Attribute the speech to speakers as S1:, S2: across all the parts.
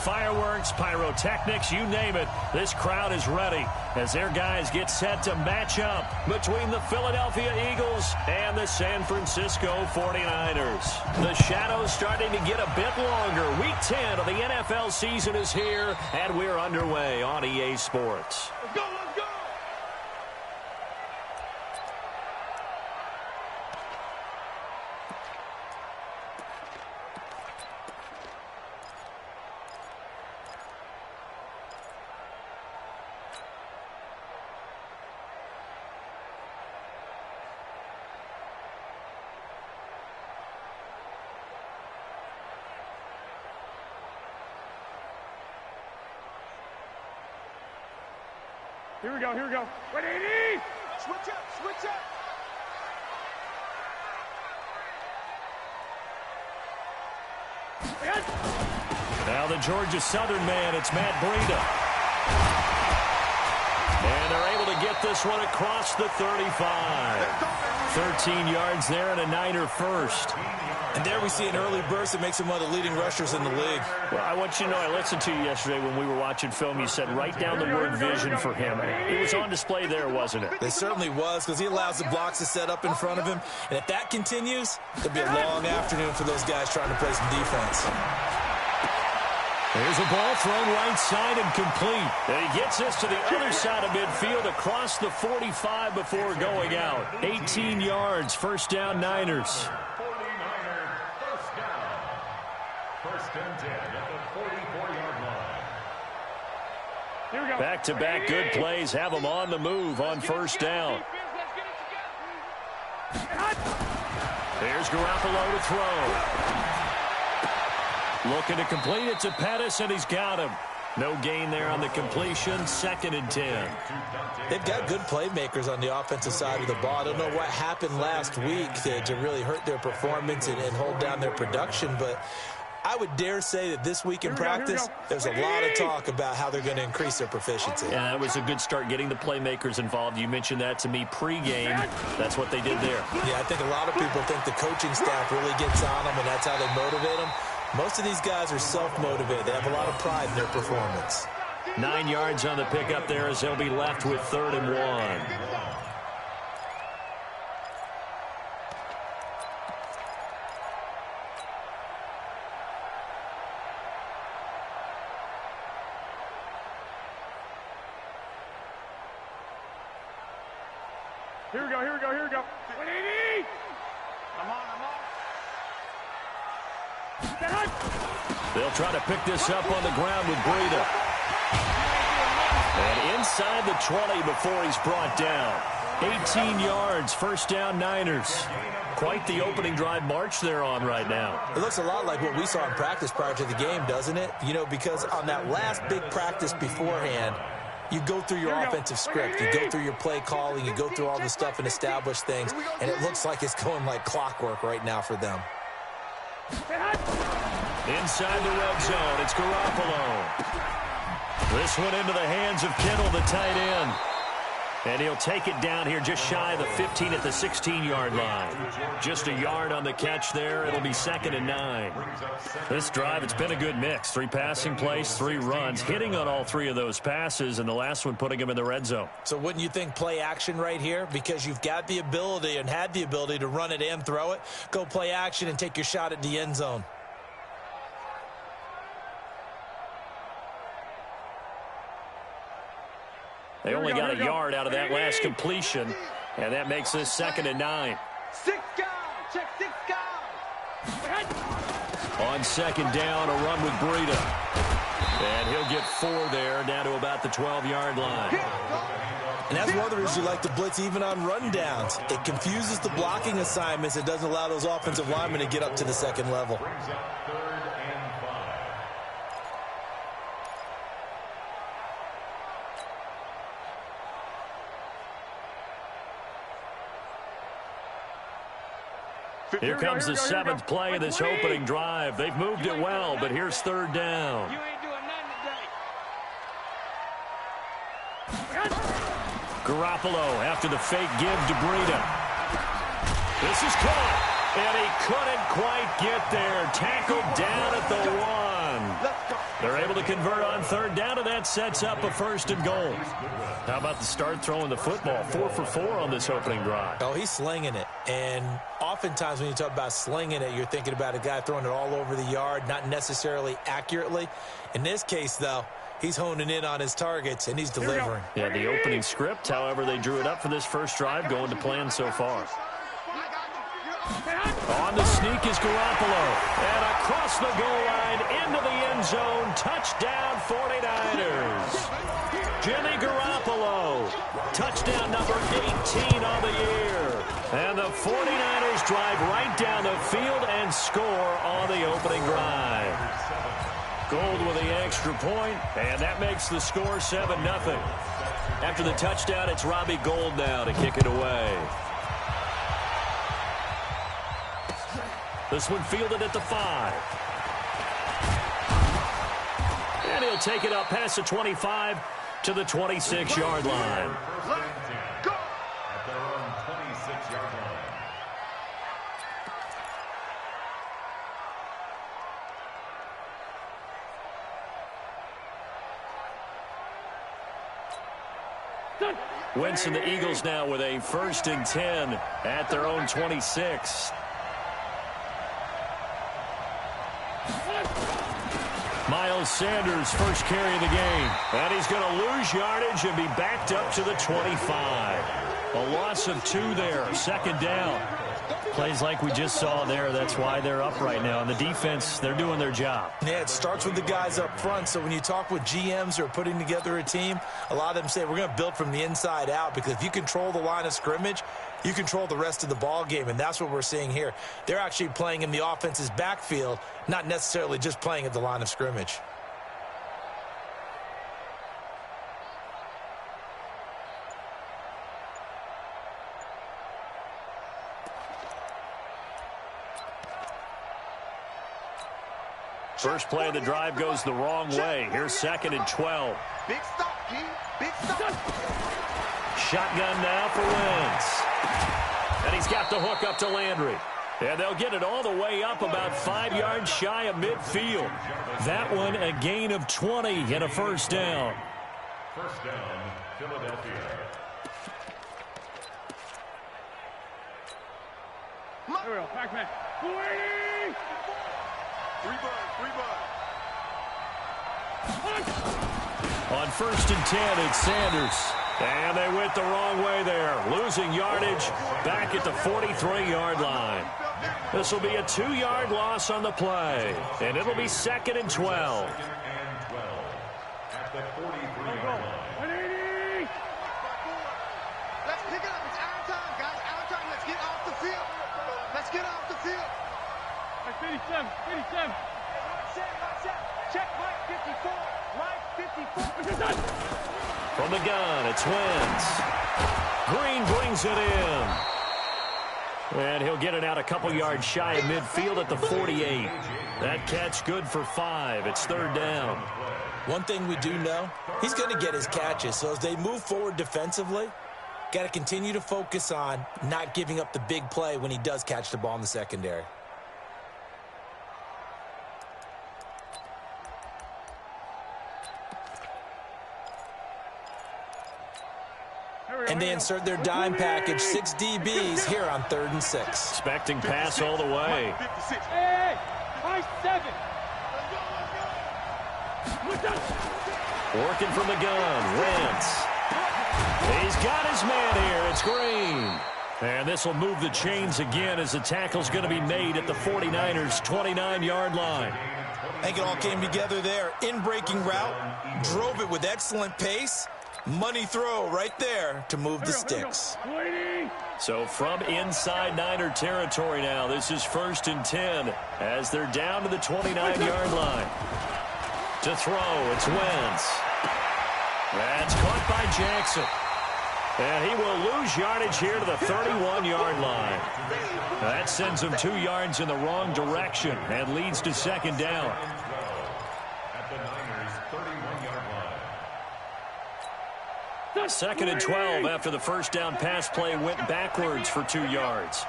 S1: fireworks, pyrotechnics, you name it. This crowd is ready as their guys get set to match up between the Philadelphia Eagles and the San Francisco 49ers. The shadow's starting to get a bit longer. Week 10 of the NFL season is here, and we're underway on EA Sports.
S2: Let's go, let's go! Here we go, here we go. 180! Switch up, switch up!
S1: Now the Georgia Southern man, it's Matt Breida. And they're able to get this one across the 35. 13 yards there and a Niner first.
S3: And there we see an early burst that makes him one of the leading rushers in the league.
S1: Well, I want you to know, I listened to you yesterday when we were watching film. You said write down the word vision for him. It was on display there, wasn't it?
S3: It certainly was, because he allows the blocks to set up in front of him. And if that continues, it'll be a long afternoon for those guys trying to play some defense.
S1: There's a ball thrown right side and complete. And he gets this to the other side of midfield across the 45 before going out. 18 yards, first down Niners.
S4: First and 10 at the 44-yard line.
S2: Here we go.
S1: Back-to-back good plays have them on the move on first down. There's Garoppolo to throw. Looking to complete it to Pettis, and he's got him. No gain there on the completion, second and 10.
S3: They've got good playmakers on the offensive side of the ball. I don't know what happened last week to really hurt their performance and hold down their production, but I would dare say that this week in practice, there's a lot of talk about how they're going to increase their proficiency.
S1: Yeah, that was a good start getting the playmakers involved. You mentioned that to me pregame. That's what they did there.
S3: Yeah, I think a lot of people think the coaching staff really gets on them, and that's how they motivate them. Most of these guys are self-motivated. They have a lot of pride in their performance.
S1: 9 yards on the pickup there as they'll be left with 3rd and 1.
S2: Here we go, here we go, here we go. 180! I'm on.
S1: They'll try to pick this up on the ground with Breida. And inside the 20 before he's brought down. 18 yards, first down Niners. Quite the opening drive march they're on right now.
S3: It looks a lot like what we saw in practice prior to the game, doesn't it? You know, because on that last big practice beforehand, you go through your offensive script. You go through your play calling. You go through all the stuff and establish things. And it looks like it's going like clockwork right now for them.
S1: Inside the red zone, it's Garoppolo. This one into the hands of Kittle, the tight end. And he'll take it down here just shy of the 15 at the 16-yard line. Just a yard on the catch there. It'll be 2nd and 9. This drive, it's been a good mix. 3 passing plays, 3 runs, hitting on all 3 of those passes, and the last one putting him in the red zone.
S3: So wouldn't you think play action right here? Because you've got the ability and had the ability to run it and throw it. Go play action and take your shot at the end zone.
S1: They only got a yard out of that last completion, and that makes this 2nd and 9.
S2: 6 guys, check 6 guys.
S1: On 2nd down, a run with Breida. And he'll get 4 there, down to about the 12-yard line.
S3: And that's one of the reasons you like to blitz even on rundowns. It confuses the blocking assignments. It doesn't allow those offensive linemen to get up to the 2nd level.
S1: Here comes the 7th play of this opening drive. They've moved it well, but here's 3rd down.
S2: You ain't doing nothing today.
S1: Garoppolo after the fake give to Breida. This is caught, and he couldn't quite get there. Tackled down at the 1.
S2: Let's go.
S1: They're able to convert on third down, and that sets up a 1st and goal. How about the start throwing the football? 4 for 4 on this opening drive.
S3: Oh, he's slinging it. And oftentimes when you talk about slinging it, you're thinking about a guy throwing it all over the yard, not necessarily accurately. In this case, though, he's honing in on his targets, and he's delivering.
S1: Yeah, the opening script, however, they drew it up for this first drive, going to plan so far. On the sneak is Garoppolo. And across the goal line into the end zone. Touchdown 49ers. Jimmy Garoppolo. Touchdown number 18 on the year. And the 49ers drive right down the field and score on the opening drive. Gold with the extra point, and that makes the score 7-0. After the touchdown, it's Robbie Gould now to kick it away. This one fielded at the 5. And he'll take it up past the 25 to the 26-yard line.
S4: Go! At their own 26-yard line.
S1: Wentz and the Eagles now with a 1st and 10 at their own 26. Miles Sanders, first carry of the game. And he's going to lose yardage and be backed up to the 25. A loss of 2 there, 2nd down. Plays like we just saw there, that's why they're up right now. And the defense, they're doing their job.
S3: Yeah, it starts with the guys up front. So when you talk with GMs who are putting together a team, a lot of them say we're going to build from the inside out, because if you control the line of scrimmage, you control the rest of the ball game, and that's what we're seeing here. They're actually playing in the offense's backfield, not necessarily just playing at the line of scrimmage.
S1: First play of the drive goes the wrong way. Here's 2nd and 12.
S2: Big stop, King. Big stop.
S1: Shotgun now for Wentz. And he's got the hook up to Landry. And they'll get it all the way up about 5 yards shy of midfield. That one a gain of 20 and a 1st down.
S4: 1st down, Philadelphia.
S2: Here we go. Back man. 280. 3 bud.
S1: On 1st and 10, it's Sanders. And they went the wrong way there. Losing yardage back at the 43-yard line. This will be a 2-yard loss on the play. And it'll be 2nd and 12.
S4: At the 43-yard line.
S2: 180. Let's pick it up. It's our time, guys. Our time. Let's get off the field. Let's get off the field. 57. Check Mike 54. Mike 54.
S1: From the gun, it's Wentz. Green brings it in. And he'll get it out a couple yards shy of midfield at the 48. That catch good for 5. It's 3rd down.
S3: One thing we do know, he's going to get his catches. So as they move forward defensively, got to continue to focus on not giving up the big play when he does catch the ball in the secondary. And they insert their dime package, 6 DBs here on 3rd and 6.
S1: Expecting pass all the way.
S2: Hey, 7.
S1: Working from the gun, Wentz. He's got his man here. It's Green. And this will move the chains again as the tackle's going to be made at the 49ers' 29-yard line.
S3: I think it all came together there. In-breaking route, drove it with excellent pace. Money throw right there to move the sticks.
S1: So from inside Niner territory now, this is 1st and 10 as they're down to the 29-yard line. To throw, it's Wentz. That's caught by Jackson. And he will lose yardage here to the 31-yard line. That sends him 2 yards in the wrong direction and leads to 2nd down.
S4: At the Niners' 31-yard line.
S1: 2nd and 12 after the first down pass play went backwards for 2 yards.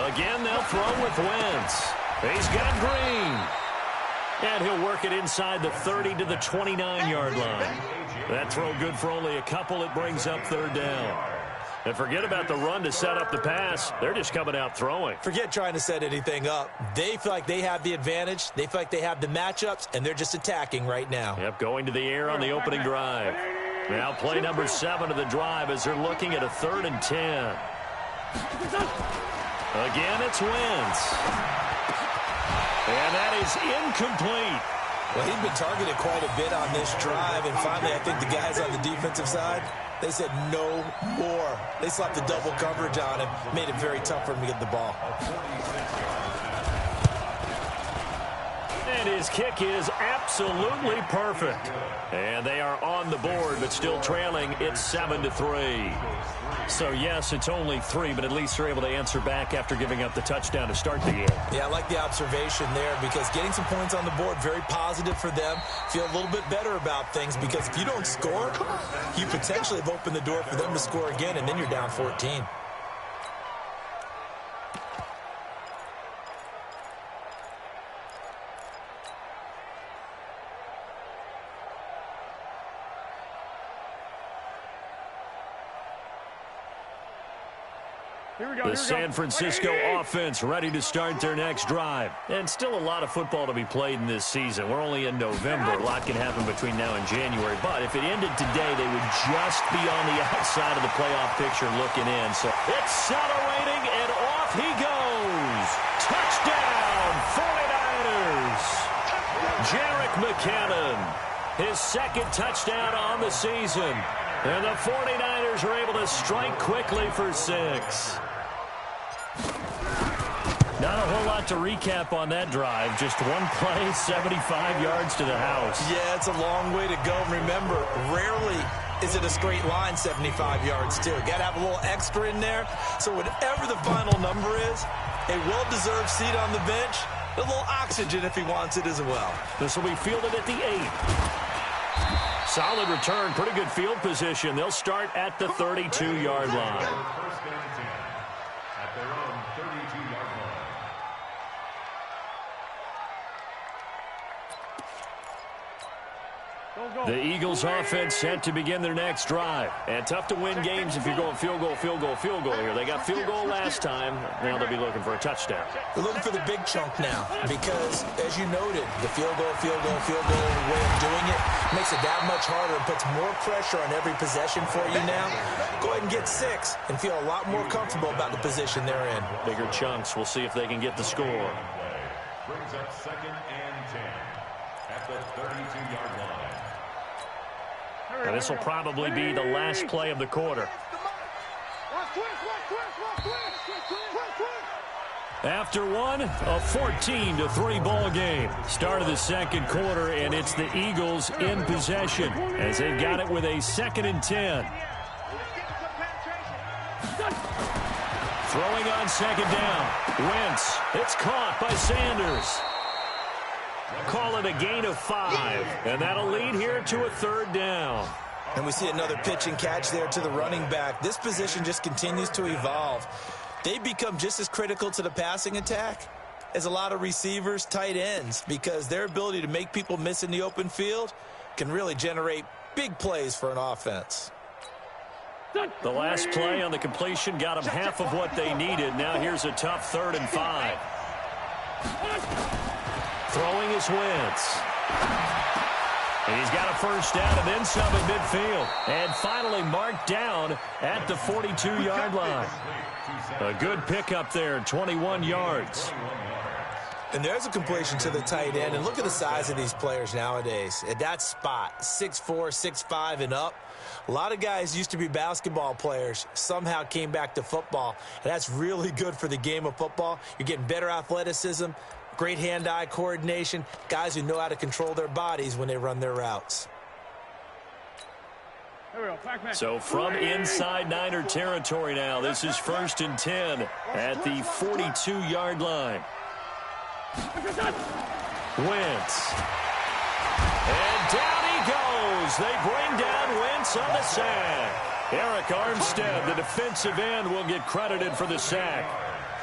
S1: Again, they'll throw with Wentz. He's got Green. And he'll work it inside the 30 to the 29-yard line. That throw good for only a couple. It brings up third down. And forget about the run to set up the pass. They're just coming out throwing.
S3: Forget trying to set anything up. They feel like they have the advantage. They feel like they have the matchups, and they're just attacking right now.
S1: Yep, going to the air on the opening drive. Now play number 7 of the drive as they're looking at a 3rd and 10. Again, it's Wentz. And that is incomplete.
S3: Well, he's been targeted quite a bit on this drive, and finally I think the guys on the defensive side, they said no more. They slapped the double coverage on him, made it very tough for him to get the ball.
S1: And his kick is absolutely perfect. And they are on the board, but still trailing. It's 7-3. So, yes, it's only 3, but at least they're able to answer back after giving up the touchdown to start the game.
S3: Yeah, I like the observation there because getting some points on the board, very positive for them. Feel a little bit better about things because if you don't score, you potentially have opened the door for them to score again, and then you're down 14.
S1: The San Francisco offense ready to start their next drive. And still a lot of football to be played in this season. We're only in November. A lot can happen between now and January. But if it ended today, they would just be on the outside of the playoff picture looking in. So accelerating, and off he goes. Touchdown, 49ers. Jerick McKinnon, his 2nd touchdown on the season. And the 49ers are able to strike quickly for 6. Not a whole lot to recap on that drive. Just one play, 75 yards to the house.
S3: Yeah, it's a long way to go. Remember, rarely is it a straight line 75 yards, too. Got to have a little extra in there. So whatever the final number is, a well-deserved seat on the bench, a little oxygen if he wants it as well.
S1: This will be fielded at the 8. Solid return, pretty good field position. They'll start at the 32-yard line.
S4: First and 10 at their own 32-yard line.
S1: The Eagles offense set to begin their next drive. And tough to win games if you're going field goal, field goal, field goal here. They got field goal last time. Now they'll be looking for a touchdown.
S3: They're looking for the big chunk now because, as you noted, the field goal way of doing it makes it that much harder and puts more pressure on every possession for you now. Go ahead and get 6 and feel a lot more comfortable about the position they're in.
S1: Bigger chunks. We'll see if they can get the score.
S4: Brings up 2nd and 10 at the 32-yard line.
S1: And this will probably be the last play of the quarter. After one, a 14-3 ball game. Start of the second quarter, and it's the Eagles in possession as they've got it with a 2nd and 10. Throwing on 2nd down. Wentz. It's caught by Sanders. Call it a gain of 5, and that'll lead here to a 3rd down.
S3: And we see another pitch and catch there to the running back. This position just continues to evolve. They become just as critical to the passing attack as a lot of receivers, tight ends, because their ability to make people miss in the open field can really generate big plays for an offense.
S1: The last play on the completion got them half of what they needed. Now here's a tough 3rd and 5. Throwing is Wentz. And he's got a first down and then some at midfield. And finally marked down at the 42-yard line. A good pickup there, 21 yards.
S3: And there's a completion to the tight end. And look at the size of these players nowadays. At that spot, 6'4", 6'5", and up. A lot of guys used to be basketball players, somehow came back to football. And that's really good for the game of football. You're getting better athleticism, great hand-eye coordination, guys who know how to control their bodies when they run their routes.
S1: So from inside Niner territory now, this is 1st and 10 at the 42-yard line. Wentz. And down he goes. They bring down Wentz on the sack. Eric Armstead, the defensive end, will get credited for the sack.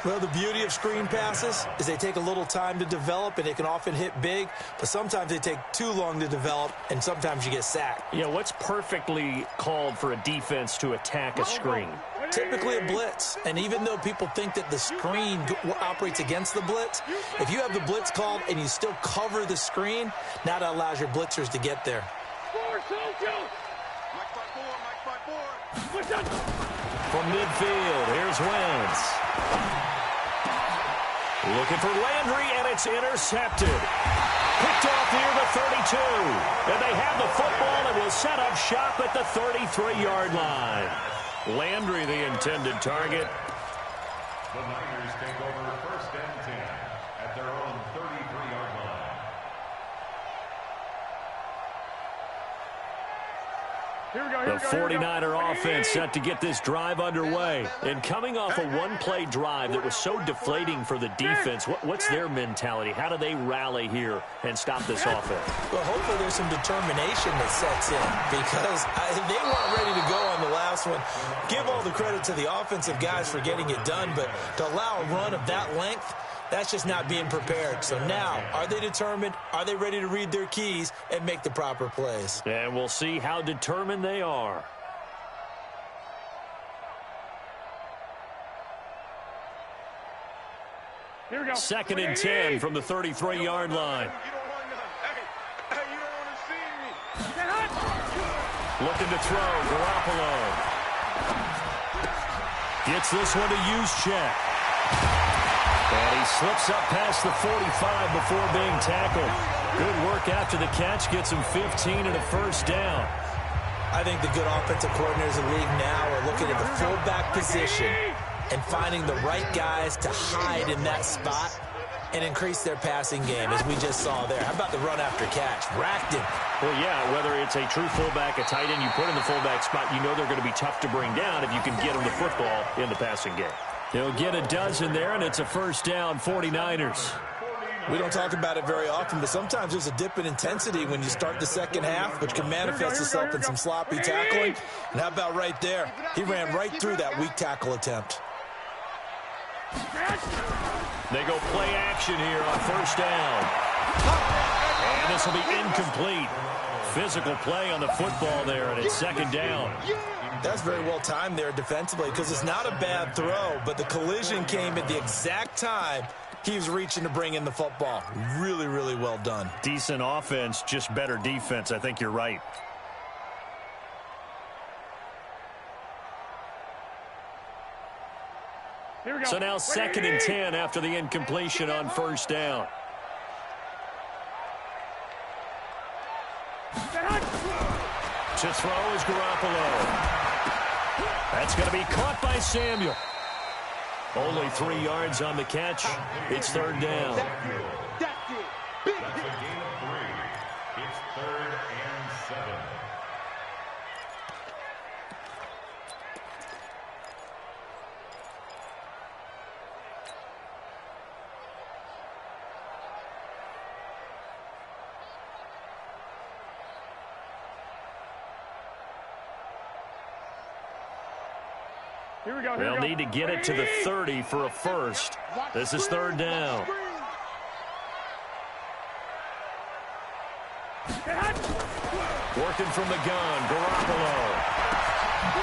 S3: Well, the beauty of screen passes is they take a little time to develop, and they can often hit big, but sometimes they take too long to develop, and sometimes you get sacked.
S1: Yeah, what's perfectly called for a defense to attack a screen?
S3: Typically a blitz, and even though people think that the screen operates against the blitz, if you have the blitz called and you still cover the screen, now that allows your blitzers to get there.
S1: From midfield, here's Wentz. Looking for Landry, and it's intercepted. Picked off near the 32. And they have the football and will set up shop at the 33-yard line. Landry, the intended target.
S4: The Niners take over first and 10 at their own 33-yard line.
S1: The 49er offense set to get this drive underway. And coming off a one-play drive that was so deflating for the defense, what's their mentality? How do they rally here and stop this offense?
S3: Well, hopefully there's some determination that sets in because they weren't ready to go on the last one. Give all the credit to the offensive guys for getting it done, but to allow a run of that length, that's just not being prepared. So now, are they determined? Are they ready to read their keys and make the proper plays?
S1: And we'll see how determined they are.
S2: Here we go.
S1: 2nd and 10 from the 33-yard line. Looking to throw, Garoppolo. Gets this one to Juszczyk. And he slips up past the 45 before being tackled. Good work after the catch. Gets him 15 and a first down.
S3: I think the good offensive coordinators in the league now are looking at the fullback position and finding the right guys to hide in that spot and increase their passing game, as we just saw there. How about the run after catch? Racked him.
S1: Well, yeah, whether it's a true fullback, a tight end, you put in the fullback spot, you know they're going to be tough to bring down if you can get them the football in the passing game. They'll get a dozen there, and it's a first down, 49ers.
S3: We don't talk about it very often, but sometimes there's a dip in intensity when you start the second half, which can manifest itself in some sloppy tackling. And how about right there? He ran right through that weak tackle attempt.
S1: They go play action here on first down. And this will be incomplete. Physical play on the football there, and it's second down.
S3: That's very well timed there defensively because it's not a bad throw, but the collision came at the exact time he was reaching to bring in the football. Really, really well done.
S1: Decent offense, just better defense. I think you're right.
S2: Here we go.
S1: So now 2nd and 10 after the incompletion on first down. To throw is Garoppolo. That's going to be caught by Samuel. Only 3 yards on the catch. It's third down.
S4: That's a gain of 3. It's 3rd and 7.
S2: Here we go.
S1: They'll need to get it to the 30 for a first. This is third down. Working from the gun, Garoppolo.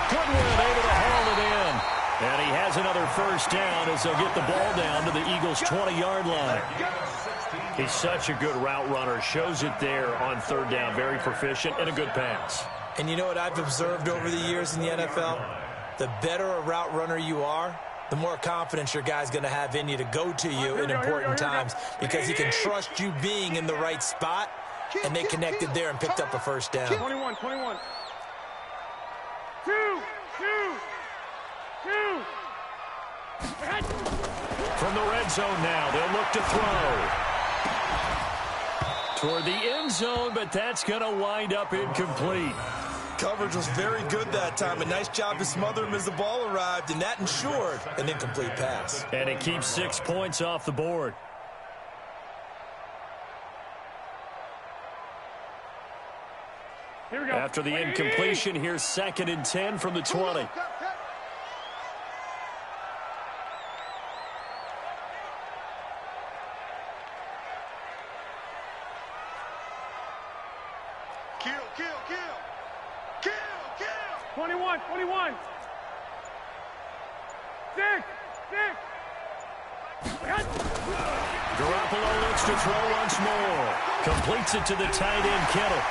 S1: Goodwin able to haul it in. And he has another first down as they'll get the ball down to the Eagles' 20-yard line. He's such a good route runner. Shows it there on third down. Very proficient and a good pass.
S3: And you know what I've observed over the years in the NFL? The better a route runner you are, the more confidence your guy's going to have in you to go to you in important times because he can trust you being in the right spot, and they connected there and picked up a first down.
S2: 21. 2.
S1: From the red zone now, they'll look to throw. Toward the end zone, but that's going to wind up incomplete.
S3: Coverage was very good that time. A nice job to smother him as the ball arrived, and that ensured an incomplete pass.
S1: And it keeps 6 points off the board.
S2: Here we go.
S1: After the incompletion, here's 2nd and 10 from the 20.
S2: Kill, kill, kill. Kill, kill.
S5: 21, 21. 6, 6.
S1: Garoppolo looks to throw once more. Completes it to the tight end, Kittle.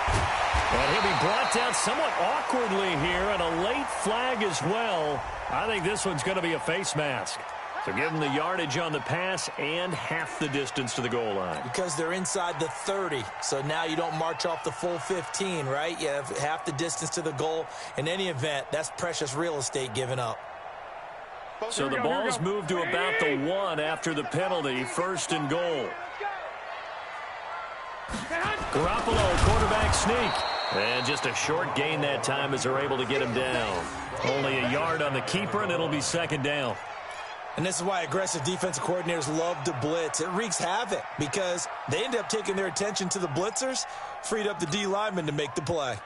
S1: And he'll be brought down somewhat awkwardly here, and a late flag as well. I think this one's going to be a face mask. So give them the yardage on the pass and half the distance to the goal line.
S3: Because they're inside the 30, so now you don't march off the full 15, right? You have half the distance to the goal. In any event, that's precious real estate given up.
S1: So the ball's moved to about the 1 after the penalty, 1st and goal. Garoppolo, quarterback sneak. And just a short gain that time as they're able to get him down. Only a yard on the keeper, and it'll be 2nd down.
S3: And this is why aggressive defensive coordinators love to blitz. It wreaks havoc because they end up taking their attention to the blitzers, freed up the D lineman to make the play.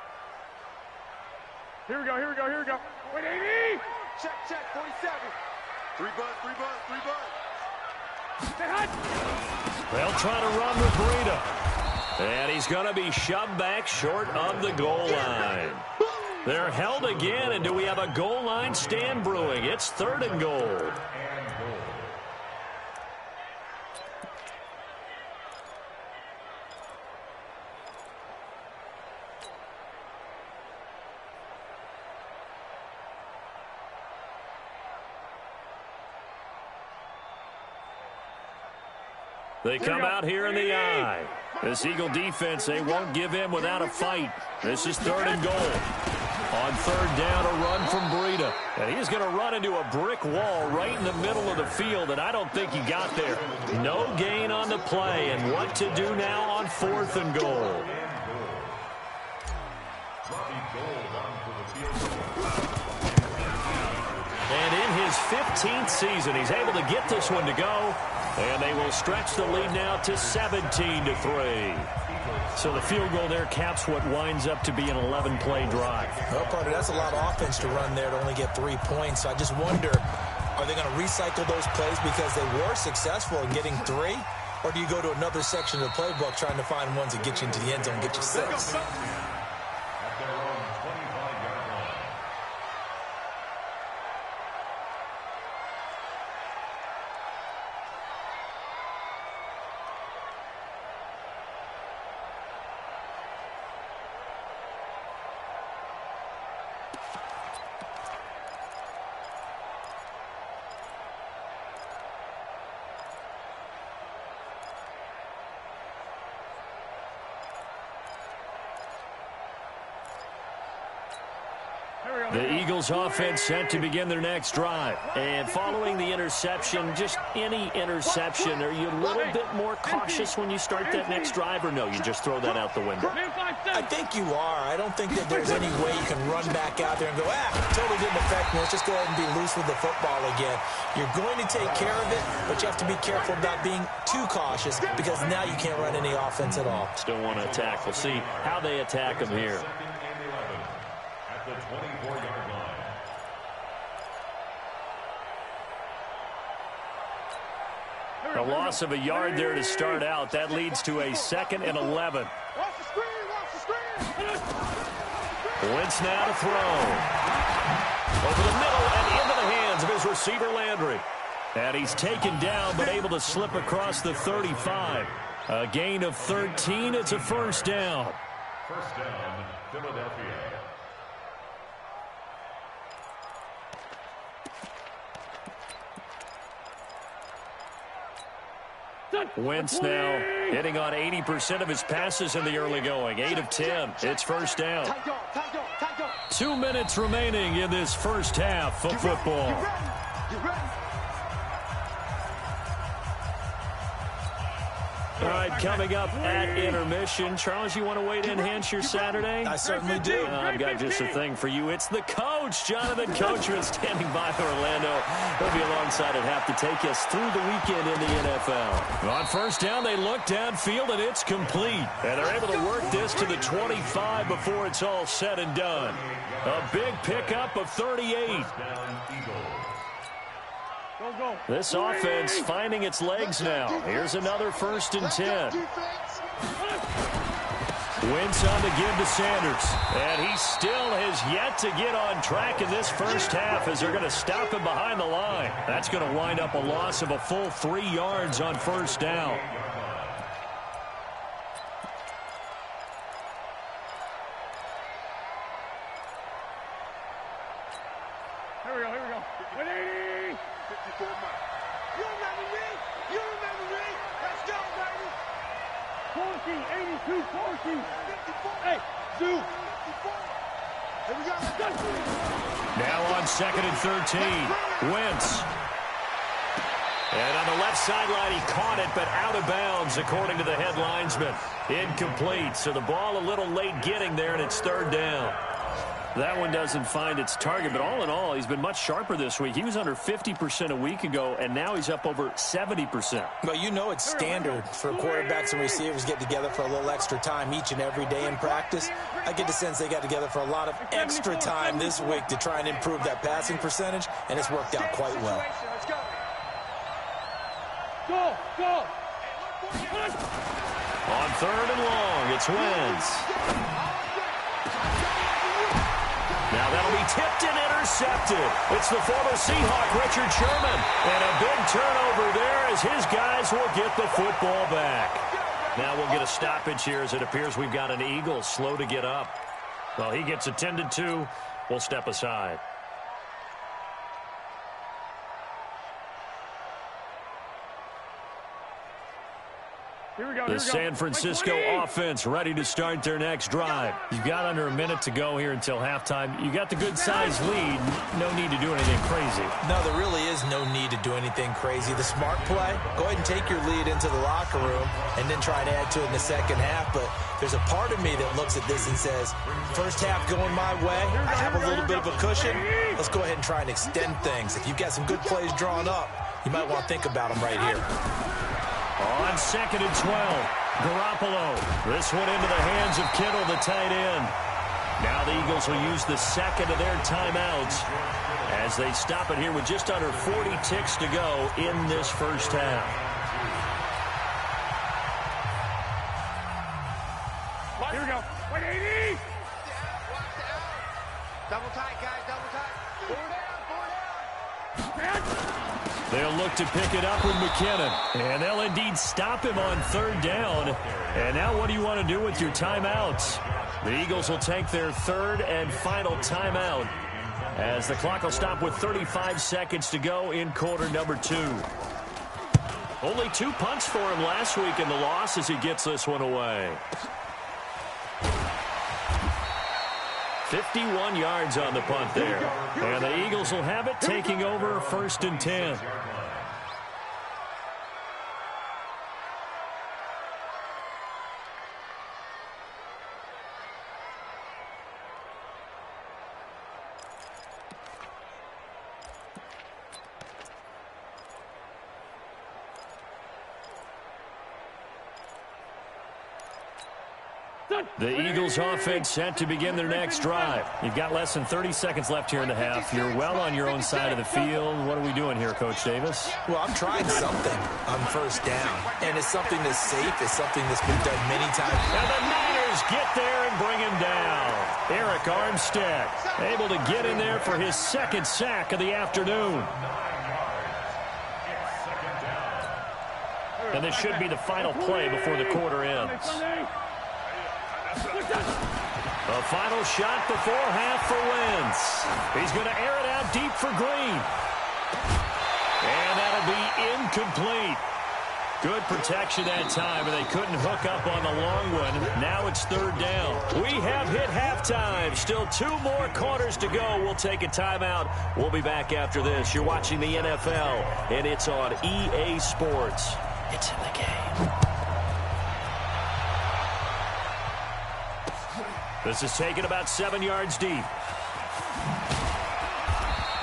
S5: Here we go, here we go, here we go. Wait, 80!
S2: Check, check, 47. 3 bud, 3 bud, 3 bud.
S1: They'll try to run with Breida. And he's going to be shoved back short of the goal line. They're held again, and do we have a goal line stand brewing? It's 3rd and goal. They come out here in the eye. This Eagle defense, they won't give in without a fight. This is 3rd and goal. On 3rd down, a run from Breida. And he's going to run into a brick wall right in the middle of the field, and I don't think he got there. No gain on the play, and what to do now on 4th and goal. And in his 15th season, he's able to get this one to go. And they will stretch the lead now to 17-3. So the field goal there caps what winds up to be an 11-play drive.
S3: Well, Carter, that's a lot of offense to run there to only get 3 points. So I just wonder, are they going to recycle those plays because they were successful in getting 3? Or do you go to another section of the playbook trying to find ones that get you into the end zone and get you 6?
S1: The Eagles offense set to begin their next drive. And following the interception, just any interception, are you a little bit more cautious when you start that next drive, or no, you just throw that out the window?
S3: I think you are. I don't think that there's any way you can run back out there and go, totally didn't affect me. Let's just go ahead and be loose with the football again. You're going to take care of it, but you have to be careful about being too cautious because now you can't run any offense at all.
S1: Still want to attack. We'll see how they attack them here.
S4: At the 24-yard line.
S1: A loss of a yard there to start out. That leads to a 2nd and 11.
S2: Watch the screen, watch the screen.
S1: Wentz now to throw. Over the middle and into the hands of his receiver, Landry. And he's taken down, but able to slip across the 35. A gain of 13. It's a 1st down.
S4: 1st down, Philadelphia.
S1: Wentz now hitting on 80% of his passes in the early going. 8 of 10. It's 1st down. 2 minutes remaining in this first half of football. All right, coming up at intermission. Charles, you want to wait to enhance your Saturday?
S3: I certainly do.
S1: I've got just a thing for you. It's the coach, Jonathan Coachman, standing by for Orlando. He'll be alongside at half to take us through the weekend in the NFL. On 1st down, they look downfield, and it's complete. And they're able to work this to the 25 before it's all said and done. A big pickup of 38. This offense finding its legs now. Here's another 1st and 10. Wentz on the give to Sanders. And he still has yet to get on track in this first half as they're going to stop him behind the line. That's going to wind up a loss of a full 3 yards on first down.
S5: Here we go. 180.
S2: 54 miles. You remember me? You remember me? Let's go, baby.
S5: 40, 82, 40.
S2: 54.
S5: Hey, Zoo.
S2: 54. Here we go. Let's go.
S1: Now on 2nd and 13. Wentz. And on the left sideline, he caught it, but out of bounds, according to the head linesman. Incomplete. So the ball a little late getting there, and it's 3rd down. That one doesn't find its target, but all in all, he's been much sharper this week. He was under 50% a week ago, and now he's up over 70%.
S3: Well, you know it's standard for quarterbacks and receivers get together for a little extra time each and every day in practice. I get the sense they got together for a lot of extra time this week to try and improve that passing percentage, and it's worked out quite well.
S2: Let's go.
S5: Go.
S1: On 3rd and long, it's Wentz. Now that'll be tipped and intercepted. It's the former Seahawk, Richard Sherman. And a big turnover there as his guys will get the football back. Now we'll get a stoppage here as it appears we've got an Eagle slow to get up. Well, he gets attended to. We'll step aside.
S5: Here we go.
S1: The San Francisco offense ready to start their next drive. You've got under a minute to go here until halftime. You got the good-sized lead. No need to do anything crazy.
S3: No, there really is no need to do anything crazy. The smart play, go ahead and take your lead into the locker room and then try and add to it in the second half. But there's a part of me that looks at this and says, first half going my way, I have a little bit of a cushion. Let's go ahead and try and extend things. If you've got some good plays drawn up, you might want to think about them right here.
S1: On 2nd and 12, Garoppolo. This one into the hands of Kittle, the tight end. Now the Eagles will use the second of their timeouts as they stop it here with just under 40 ticks to go in this first half.
S5: Here we go. 180.
S2: Double tight, guys. Double tight. 4 down.
S1: They'll look to pick it up with McKinnon. And they'll indeed stop him on 3rd down. And now what do you want to do with your timeouts? The Eagles will take their 3rd and final timeout as the clock will stop with 35 seconds to go in quarter number 2. Only 2 punts for him last week in the loss as he gets this one away. 51 yards on the punt there. And the Eagles will have it, taking over 1st and 10. The Eagles offense set to begin their next drive. You've got less than 30 seconds left here in the half. You're well on your own side of the field. What are we doing here, Coach Davis?
S3: Well, I'm trying something on 1st down, and it's something that's safe. It's something that's been done many times.
S1: And the Niners get there and bring him down. Eric Armstead able to get in there for his 2nd sack of the afternoon. And this should be the final play before the quarter ends. A final shot before half for Wentz. He's going to air it out deep for Green. And that'll be incomplete. Good protection that time, and they couldn't hook up on the long one. Now it's 3rd down. We have hit halftime. Still 2 more quarters to go. We'll take a timeout. We'll be back after this. You're watching the NFL, and it's on EA Sports. It's in the game. This is taken about 7 yards deep.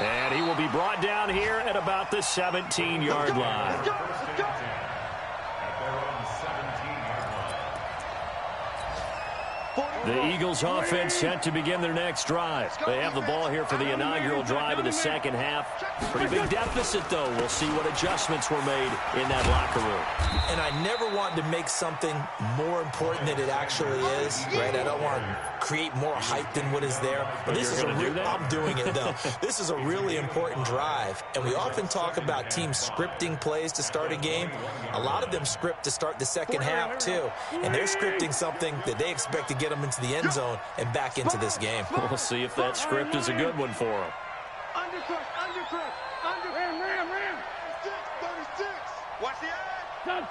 S1: And he will be brought down here at about the 17-yard line.
S2: Let's go. Let's go.
S4: At their own 17-yard line.
S1: The Eagles offense set to begin their next drive. They have the ball here for the inaugural drive of the second half. Pretty big deficit, though. We'll see what adjustments were made in that locker room.
S3: And I never want to make something more important than it actually is, right? I don't want to create more hype than what is there. But this is I'm doing it, though. This is a really important drive. And we often talk about teams scripting plays to start a game. A lot of them script to start the second half, too. And they're scripting something that they expect to get them into the end zone and back into this game.
S1: We'll see if that script is a good one for them.
S5: Ram.
S2: 36. Watch the eye.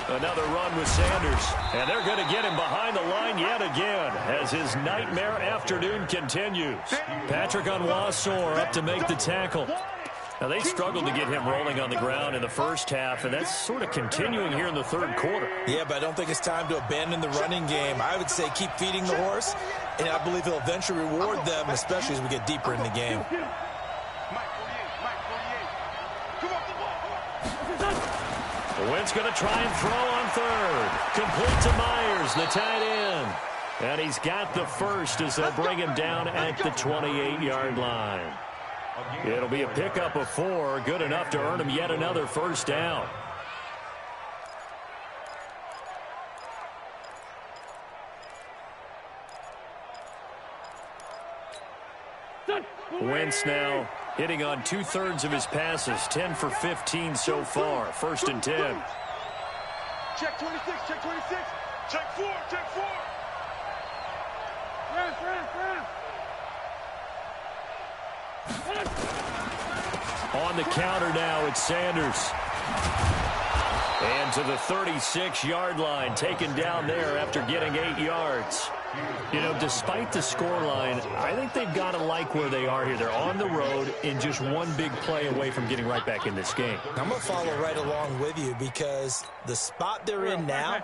S1: Another run with Sanders. And they're going to get him behind the line yet again as his nightmare afternoon continues. Patrick Onwuasor up to make the tackle. Now, they struggled to get him rolling on the ground in the first half, and that's sort of continuing here in the third quarter.
S3: Yeah, but I don't think it's time to abandon the running game. I would say keep feeding the horse, and I believe he'll eventually reward them, especially as we get deeper in the game.
S1: Wentz going to try and throw on third. Complete to Myers, the tight end. And he's got the first as they'll bring him down at the 28-yard line. It'll be a pickup of 4, good enough to earn him yet another first down. Wentz now hitting on 2/3 of his passes, 10 for 15 so far. 1st and 10.
S2: Check 26, check 26. Check 4, check 4.
S1: On the counter now, it's Sanders. And to the 36-yard line, taken down there after getting 8 yards. You know, despite the scoreline, I think they've got to like where they are here. They're on the road and just one big play away from getting right back in this game.
S3: I'm going to follow right along with you because the spot they're in now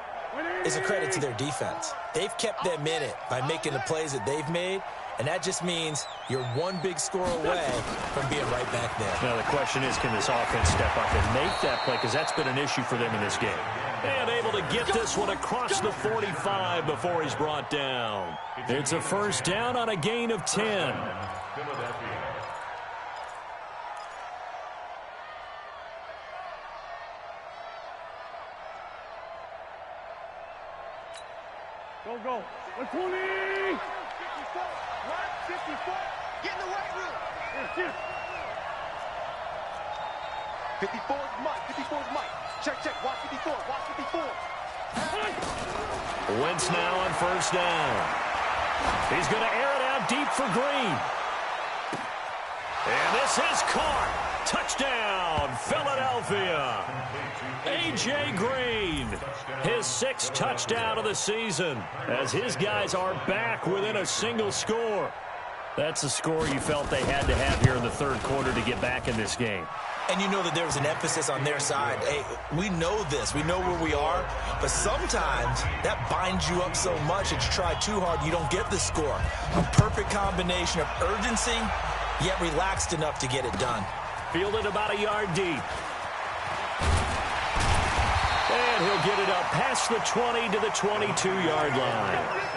S3: is a credit to their defense. They've kept them in it by making the plays that they've made, and that just means you're one big score away from being right back there.
S1: Now the question is, can this offense step up and make that play? Because that's been an issue for them in this game. And able to get this one across the 45 before he's brought down. It's a first down on a gain of 10.
S5: Go. 20.
S2: 54. Get in the weight room. 54 is Mike. 54 is Mike. Check. Watch 54. Watch 54.
S1: Wentz now on first down. He's going to air it out deep for Green. And this is caught. Touchdown, Philadelphia. A.J. Green, his 6th touchdown of the season, as his guys are back within a single score. That's a score you felt they had to have here in the third quarter to get back in this game.
S3: And you know that there was an emphasis on their side. Hey, we know this. We know where we are. But sometimes that binds you up so much that you try too hard, you don't get the score. A perfect combination of urgency, yet relaxed enough to get it done.
S1: Fielded about a yard deep. And he'll get it up past the 20 to the 22-yard line.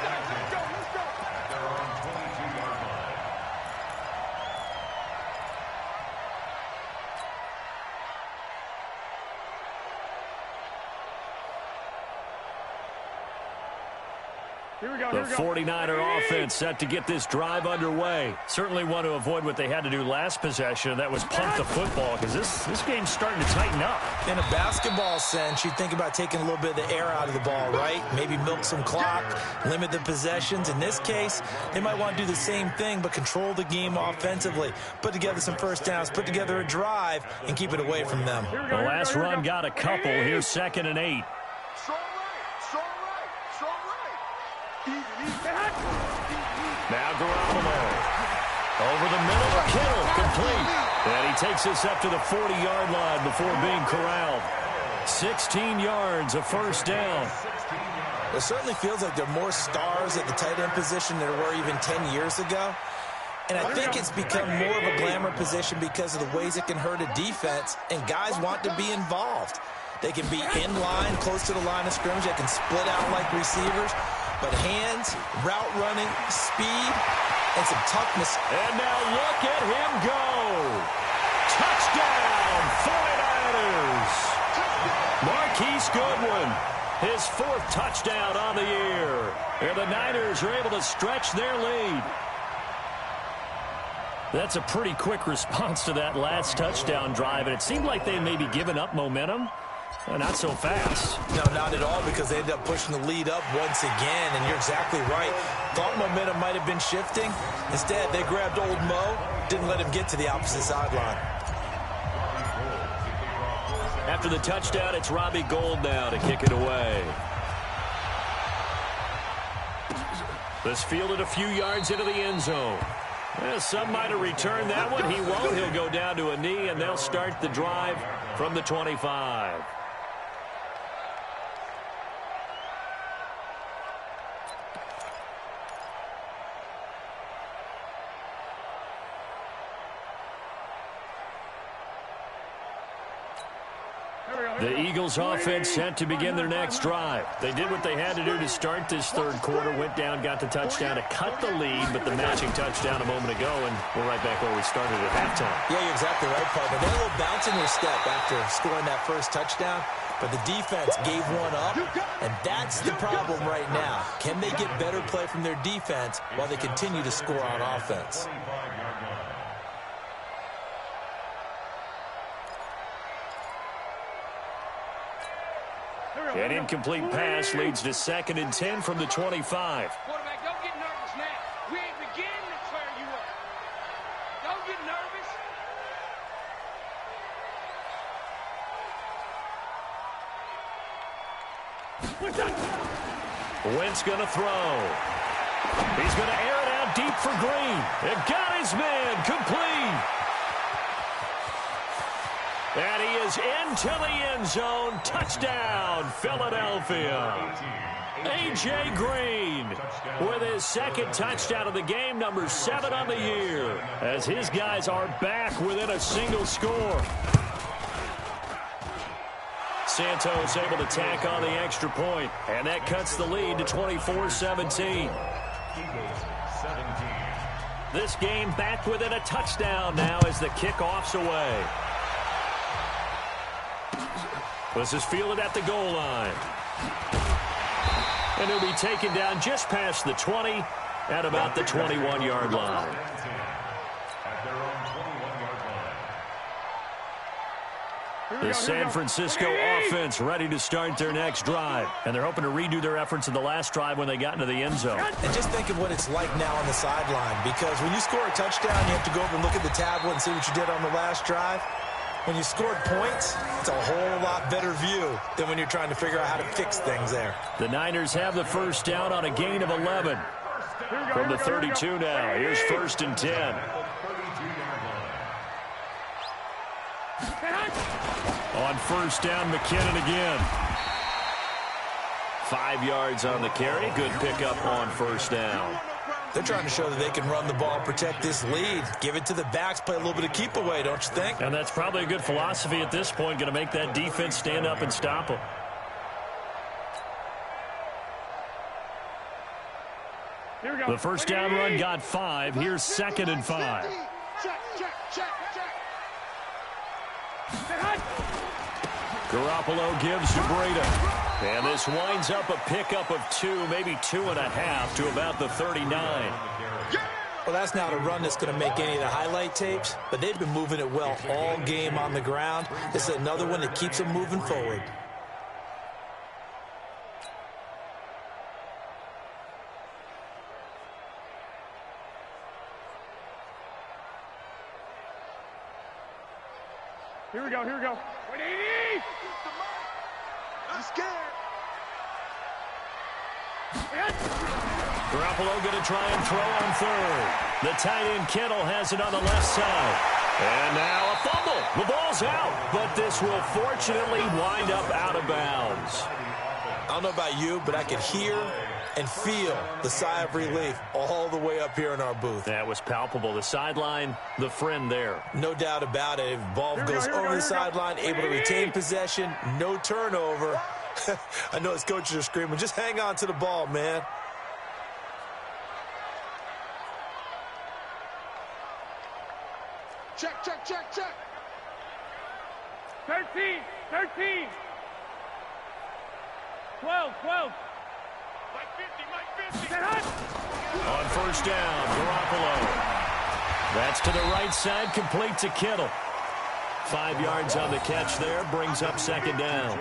S1: The 49er offense set to get this drive underway. Certainly want to avoid what they had to do last possession. That was punt the football, because this game's starting to tighten up.
S3: In a basketball sense, you think about taking a little bit of the air out of the ball, right? Maybe milk some clock, limit the possessions. In this case, they might want to do the same thing, but control the game offensively. Put together some first downs, put together a drive, and keep it away from them.
S1: The last run got a couple. Here's 2nd and 8. Now Garoppolo. Over the middle of Kittle. Complete. And he takes this up to the 40-yard line before being corralled. 16 yards, a first down.
S3: It certainly feels like there are more stars at the tight end position than there were even 10 years ago. And I think it's become more of a glamour position because of the ways it can hurt a defense, and guys want to be involved. They can be in line, close to the line of scrimmage. They can split out like receivers. But hands, route running, speed, and some toughness.
S1: And now look at him go. Touchdown, 49ers. Marquise Goodwin, his 4th touchdown on the year. And the Niners are able to stretch their lead. That's a pretty quick response to that last touchdown drive, and it seemed like they may be giving up momentum. Not so fast.
S3: No, not at all, because they ended up pushing the lead up once again, and you're exactly right. Thought momentum might have been shifting. Instead, they grabbed old Mo, didn't let him get to the opposite sideline.
S1: After the touchdown, it's Robbie Gould now to kick it away. This fielded a few yards into the end zone. Some might have returned that one. He won't. He'll go down to a knee, and they'll start the drive from the 25. The Eagles offense set to begin their next drive. They did what they had to do to start this third quarter, went down, got the touchdown to cut the lead, but the matching touchdown a moment ago, and we're right back where we started at halftime.
S3: Yeah, you're exactly right, partner. They had a little bounce in their step after scoring that first touchdown, but the defense gave one up, and that's the problem right now. Can they get better play from their defense while they continue to score on offense?
S1: An incomplete pass leads to 2nd and 10 from the 25.
S2: Quarterback, don't get nervous now. We ain't beginning to clear you up. Don't get nervous.
S1: Wentz going to throw. He's going to air it out deep for Green. It got his man complete. And he is into the end zone. Touchdown, Philadelphia. A.J. Green with his 2nd touchdown of the game, number 7 on the year, as his guys are back within a single score. Santos able to tack on the extra point, and that cuts the lead to 24-17. This game back within a touchdown now as the kickoff's away. This is fielded at the goal line. And he'll be taken down just past the 20 at about the 21-yard line. The San Francisco offense ready to start their next drive. And they're hoping to redo their efforts in the last drive when they got into the end zone.
S3: And just think of what it's like now on the sideline, because when you score a touchdown, you have to go over and look at the tablet and see what you did on the last drive. When you scored points, it's a whole lot better view than when you're trying to figure out how to fix things there.
S1: The Niners have the first down on a gain of 11. From the 32 now. Here's 1st and 10. On 1st down, McKinnon again. 5 yards on the carry. Good pickup on 1st down.
S3: They're trying to show that they can run the ball, protect this lead, give it to the backs, play a little bit of keep away, don't you think?
S1: And that's probably a good philosophy at this point, going to make that defense stand up and stop them. The first down run got 5. Here's 2nd and 5.
S2: Check, check, check, check.
S1: Garoppolo gives to Breida. And this winds up a pickup of 2, maybe 2.5 to about the 39.
S3: Well, that's not a run that's going to make any of the highlight tapes, but they've been moving it well all game on the ground. This is another one that keeps them moving forward.
S5: Here we go, here we go.
S2: I'm scared.
S1: Garoppolo going to try and throw on 3rd. The tight end Kittle has it on the left side. And now a fumble. The ball's out, but this will fortunately wind up out of bounds.
S3: I don't know about you, but I could hear and feel the sigh of relief all the way up here in our booth.
S1: That was palpable. The sideline, the friend there.
S3: No doubt about it. If the ball goes over the sideline, able to retain possession, no turnover. I know his coaches are screaming, just hang on to the ball, man.
S2: Check, check, check, check.
S5: 13, 13. 12, 12.
S2: Mike 50, Mike 50.
S5: Get hot.
S1: On first down, Garoppolo. That's to the right side, complete to Kittle. 5 yards on the catch there, brings up second down.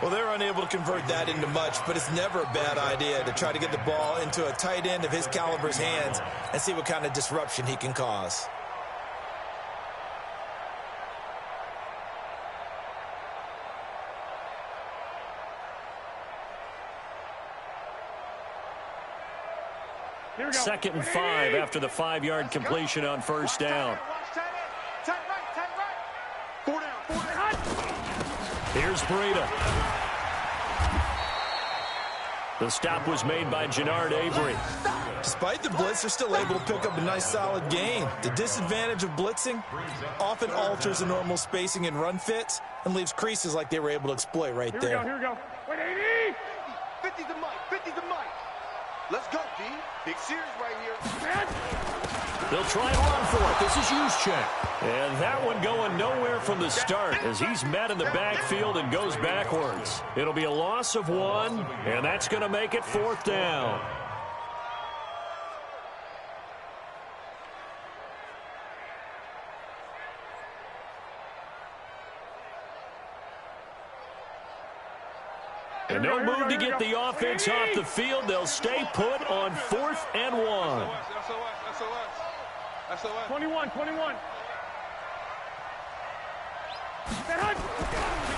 S3: Well, they're unable to convert that into much, but it's never a bad idea to try to get the ball into a tight end of his caliber's hands and see what kind of disruption he can cause.
S5: Here we go.
S1: 2nd and 5 after the 5-yard completion on first down.
S2: Tight right. 4 down.
S1: Here's Breida. The stop was made by Jannard Avery.
S3: Despite the blitz, they're still able to pick up a nice solid gain. The disadvantage of blitzing often alters the normal spacing and run fits and leaves creases like they were able to exploit right there.
S5: Here we go. Wait, 80.
S2: 50's the mic. 50's the mic. Let's go, D. Big series right here.
S1: They'll try and run for it. This is Juszczyk. And that one going nowhere from the start as he's met in the backfield and goes backwards. It'll be a loss of 1, and that's going to make it 4th down. And no move to get the offense off the field. They'll stay put on 4th and 1.
S2: SOS.
S5: 21, 21.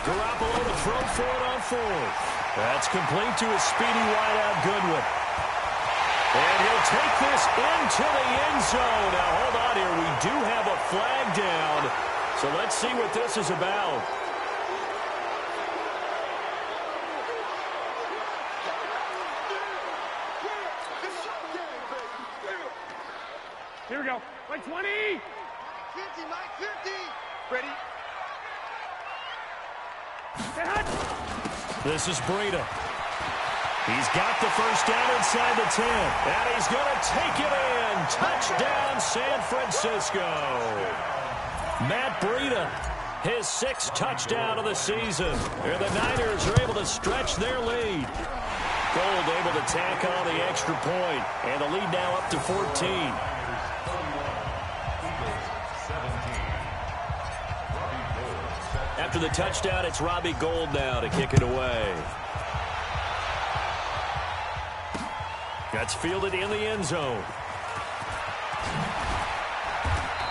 S1: Garoppolo to throw for it on 4th. That's complete to his speedy wideout Goodwin. And he'll take this into the end zone. Now, hold on here. We do have a flag down. So let's see what this is about.
S5: Here we go. Like 20.
S2: 50, Mike 50. Ready?
S5: Get hot.
S1: This is Breida. He's got the first down inside the 10. And he's going to take it in. Touchdown, San Francisco. Matt Breida, his 6th touchdown of the season. And the Niners are able to stretch their lead. Gold able to tack on the extra point. And the lead now up to 14. After the touchdown, it's Robbie Gould now to kick it away. That's fielded in the end zone.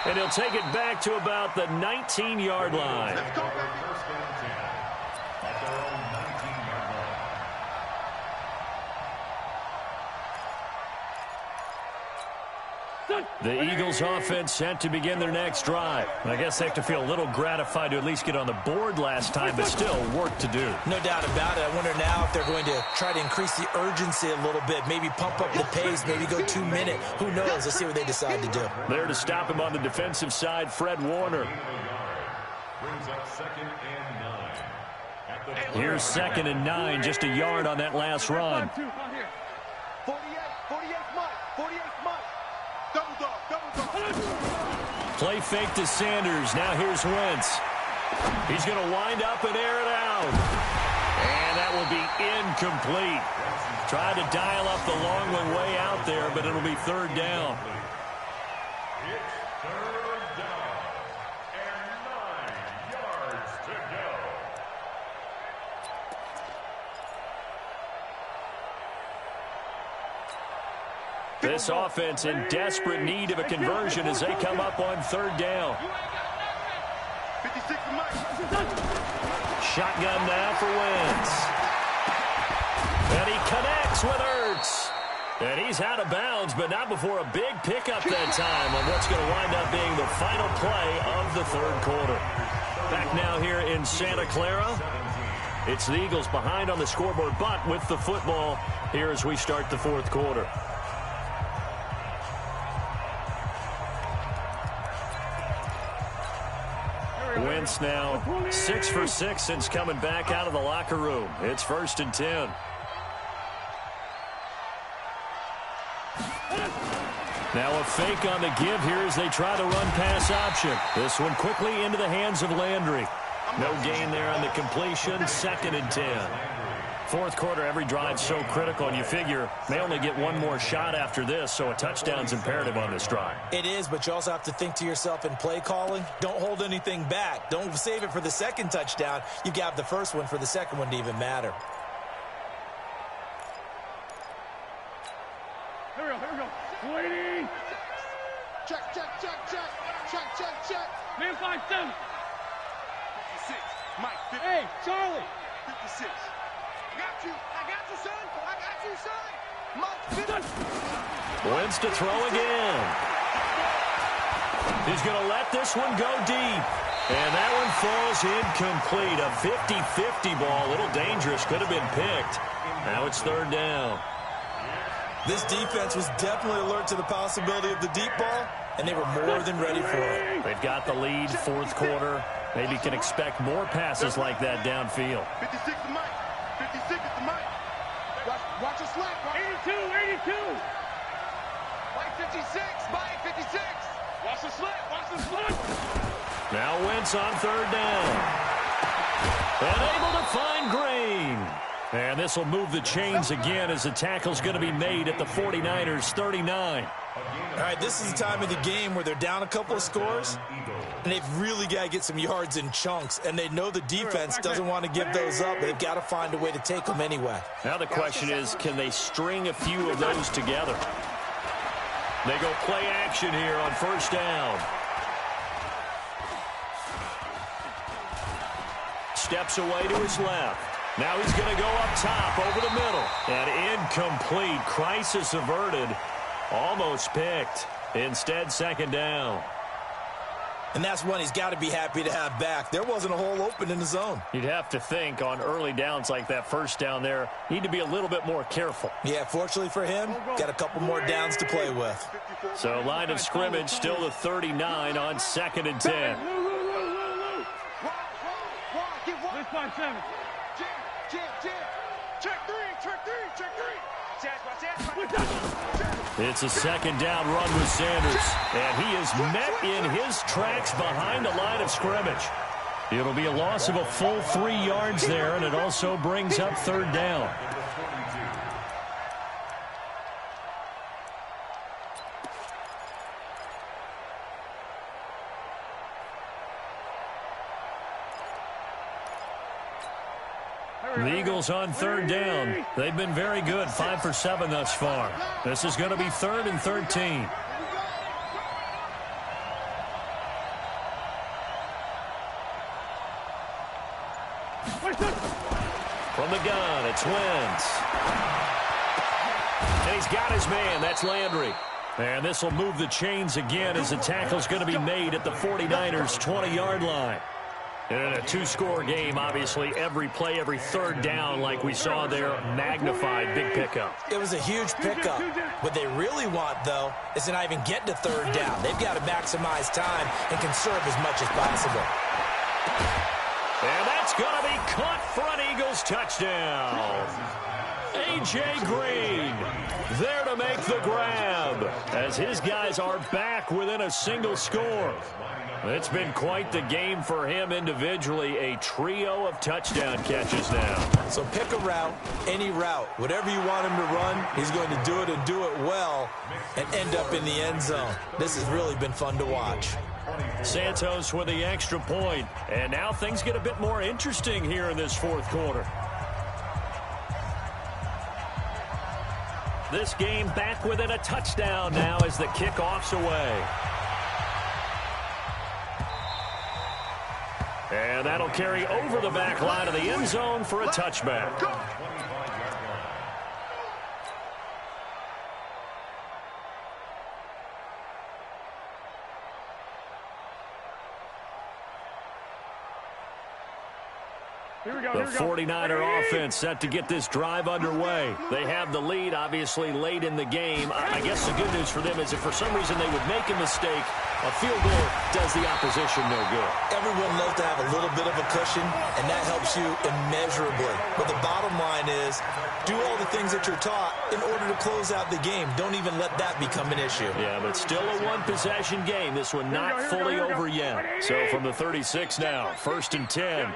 S1: And he'll take it back to about the 19-yard line.
S2: Let's go, baby.
S4: First down 10 at their own 19-yard line.
S1: The Eagles offense set to begin their next drive. I guess they have to feel a little gratified to at least get on the board last time, but still work to do.
S3: No doubt about it. I wonder now if they're going to try to increase the urgency a little bit, maybe pump up the pace, maybe go 2 minute. Who knows? Let's see what they decide to do.
S1: There to stop him on the defensive side, Fred Warner.
S4: Brings up 2nd and 9. At the
S1: Here's 2nd and 9, just a yard on that last run.
S2: 48, Mike. 48, Mike. Double dog.
S1: Play fake to Sanders. Now here's Wentz. He's going to wind up and air it out. And that will be incomplete. Tried to dial up the long one way out there, but it'll be 3rd down.
S4: It's 3rd down and 9 yards to go.
S1: This offense in desperate need of a conversion as they come up on 3rd down.
S2: 56 Mike.
S1: Shotgun now for Wentz. And he connects with Ertz. And he's out of bounds, but not before a big pickup that time on what's going to wind up being the final play of the 3rd quarter. Back now here in Santa Clara. It's the Eagles behind on the scoreboard, but with the football here as we start the fourth quarter. Wentz now 6 for 6 since coming back out of the locker room. It's 1st and 10. Now a fake on the give here as they try to run pass option. This one quickly into the hands of Landry. No gain there on the completion. 2nd and 10. Fourth quarter, every drive so critical, and you figure they only get one more shot after this, so a touchdown's imperative on this drive.
S3: It is, but you also have to think to yourself in play calling, don't hold anything back. Don't save it for the second touchdown. You got the first one for the second one to even matter.
S5: Here we go. Waiting.
S2: Check.
S5: Man 5-7.
S2: 56. Mike, 50.
S5: Hey, Charlie.
S2: 56. I got you, son. Mike, 50.
S1: Wentz to throw again. He's going to let this one go deep. And that one falls incomplete. A 50-50 ball. A little dangerous. Could have been picked. Now it's 3rd down.
S3: This defense was definitely alert to the possibility of the deep ball, and they were more than ready for it.
S1: They've got the lead, fourth quarter. Maybe can expect more passes like that downfield.
S2: 56 to Mike. 56 to Mike. Watch your slack.
S5: 82.
S2: Mike 56. Mike 56. Watch the slack.
S1: Now Wentz on 3rd down. And able to find Green. And this will move the chains again as the tackle's going to be made at the 49ers 39.
S3: All right, this is the time of the game where they're down a couple of scores, and they've really got to get some yards in chunks, and they know the defense doesn't want to give those up, but they've got to find a way to take them anyway.
S1: Now the question is, can they string a few of those together? They go play action here on 1st down. Steps away to his left. Now he's going to go up top over the middle. And incomplete. Crisis averted. Almost picked. Instead, 2nd down.
S3: And that's one he's got to be happy to have back. There wasn't a hole open in the zone.
S1: You'd have to think on early downs like that 1st down there, need to be a little bit more careful.
S3: Yeah, fortunately for him, got a couple more downs to play with.
S1: So line of scrimmage still the 39 on 2nd and 10.
S5: This 5-7.
S1: It's a 2nd down run with Sanders. And he is met in his tracks behind the line of scrimmage. It'll be a loss of a full 3 yards there, and it also brings up 3rd down. The Eagles on 3rd down. They've been very good, 5 for 7 thus far. This is going to be 3rd and 13. From the gun, it's Wentz. And he's got his man. That's Landry. And this will move the chains again as the tackle's going to be made at the 49ers' 20-yard line. And in a 2-score game, obviously, every play, every 3rd down, like we saw there, magnified, big pickup.
S3: It was a huge pickup. What they really want, though, is to not even get to 3rd down. They've got to maximize time and conserve as much as possible.
S1: And that's going to be caught for an Eagles touchdown. A.J. Green there to make the grab as his guys are back within a single score. It's been quite the game for him individually, a trio of touchdown catches now.
S3: So pick a route, any route. Whatever you want him to run, he's going to do it and do it well and end up in the end zone. This has really been fun to watch.
S1: Santos with the extra point, and now things get a bit more interesting here in this fourth quarter. This game back within a touchdown now as the kickoff's away. And that'll carry over the back line of the end zone for a touchback. The 49er offense set to get this drive underway. They have the lead, obviously, late in the game. I guess the good news for them is if for some reason they would make a mistake, a field goal does the opposition no good.
S3: Everyone loves to have a little bit of a cushion, and that helps you immeasurably. But the bottom line is, do all the things that you're taught in order to close out the game. Don't even let that become an issue.
S1: Yeah, but still a one-possession game. This one not fully over yet. So from the 36 now, 1st and 10.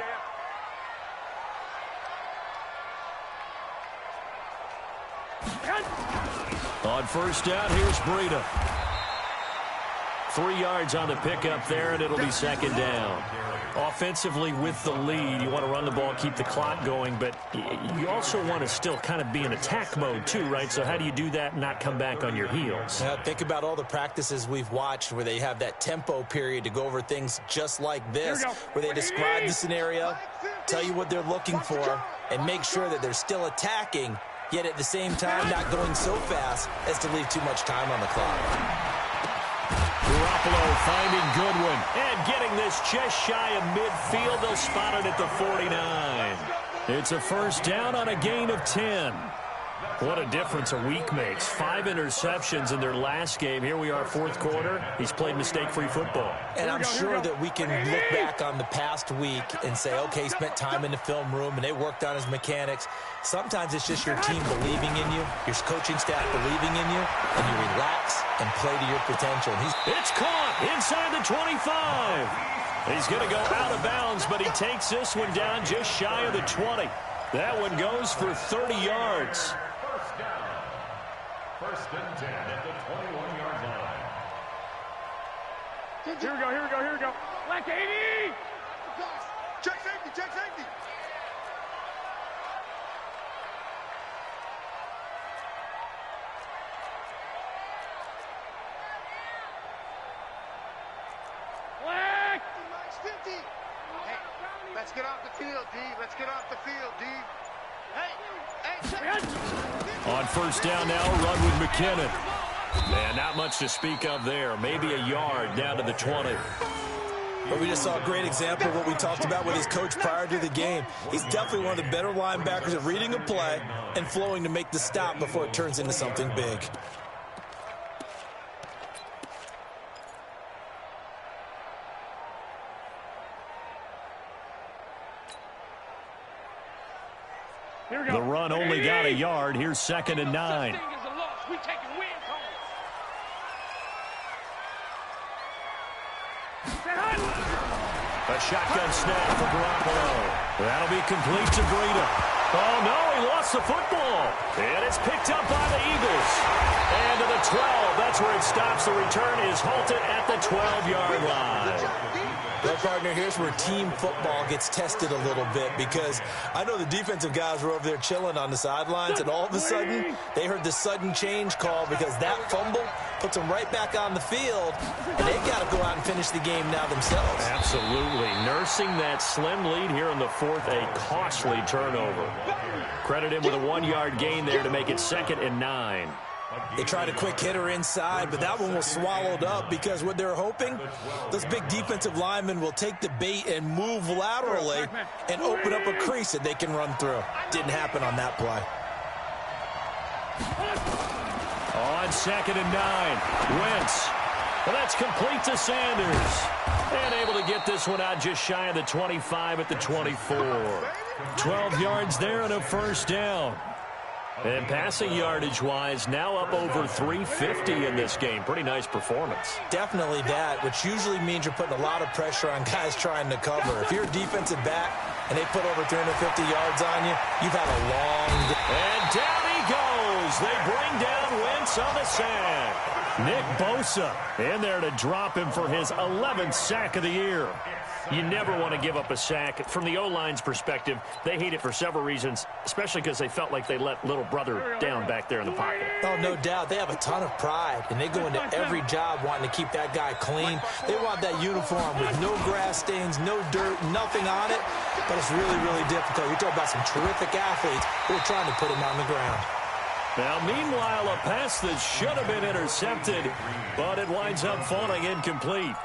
S1: On 1st down, here's Breida. 3 yards on the pickup there, and it'll be 2nd down. Offensively with the lead, you want to run the ball, keep the clock going, but you also want to still kind of be in attack mode too, right? So how do you do that and not come back on your heels?
S3: Think about all the practices we've watched where they have that tempo period to go over things just like this, where they describe the scenario, tell you what they're looking for, and make sure that they're still attacking, yet at the same time not going so fast as to leave too much time on the clock.
S1: Garoppolo finding Goodwin and getting this just shy of midfield. They'll spot it at the 49. It's a 1st down on a gain of 10. What a difference a week makes. 5 interceptions in their last game. Here we are, 4th quarter. He's played mistake-free football.
S3: And I'm sure that we can look back on the past week and say, okay, he spent time in the film room and they worked on his mechanics. Sometimes it's just your team believing in you, your coaching staff believing in you, and you relax and play to your potential.
S1: It's caught inside the 25. He's going to go out of bounds, but he takes this one down just shy of the 20. That one goes for 30 yards.
S4: 1st and 10 at the 21-yard line.
S5: Here we go. Black 80!
S2: Check safety.
S5: Black!
S2: 50. Hey, let's get off the field, D. Let's get off the field, D. Hey,
S1: On 1st down now, run with McKinnon. Man, not much to speak of there. Maybe a yard down to the 20.
S3: But we just saw a great example of what we talked about with his coach prior to the game. He's definitely one of the better linebackers at reading a play and flowing to make the stop before it turns into something big.
S1: The run only got a yard. Here's 2nd and 9. A shotgun snap for Garoppolo. That'll be complete to Breida. Oh, no, he lost the football. And it's picked up by the Eagles. And to the 12. That's where it stops. The return is halted at the 12-yard line.
S3: Well, partner, here's where team football gets tested a little bit, because I know the defensive guys were over there chilling on the sidelines, and all of a sudden they heard the sudden change call because that fumble puts them right back on the field, and they've got to go out and finish the game now themselves.
S1: Absolutely. Nursing that slim lead here in the 4th, a costly turnover. Credit him with a 1-yard gain there to make it 2nd and 9.
S3: They tried a quick hitter inside, but that one was swallowed up because what they're hoping, those big defensive linemen will take the bait and move laterally and open up a crease that they can run through. Didn't happen on that play.
S1: On 2nd and 9, Wentz. Well, that's complete to Sanders. And able to get this one out just shy of the 25 at the 24. 12 yards there and a 1st down. And passing yardage-wise, now up over 350 in this game. Pretty nice performance.
S3: Definitely that, which usually means you're putting a lot of pressure on guys trying to cover. If you're a defensive back and they put over 350 yards on you, you've had a long day.
S1: And down he goes. They bring down Wentz on the sack. Nick Bosa in there to drop him for his 11th sack of the year. You never want to give up a sack. From the O-line's perspective, they hate it for several reasons, especially because they felt like they let little brother down back there in the pocket.
S3: Oh, no doubt. They have a ton of pride, and they go into every job wanting to keep that guy clean. They want that uniform with no grass stains, no dirt, nothing on it, but it's really, really difficult. You're talking about some terrific athletes who are trying to put him on the ground.
S1: Now, meanwhile, a pass that should have been intercepted, but it winds up falling incomplete.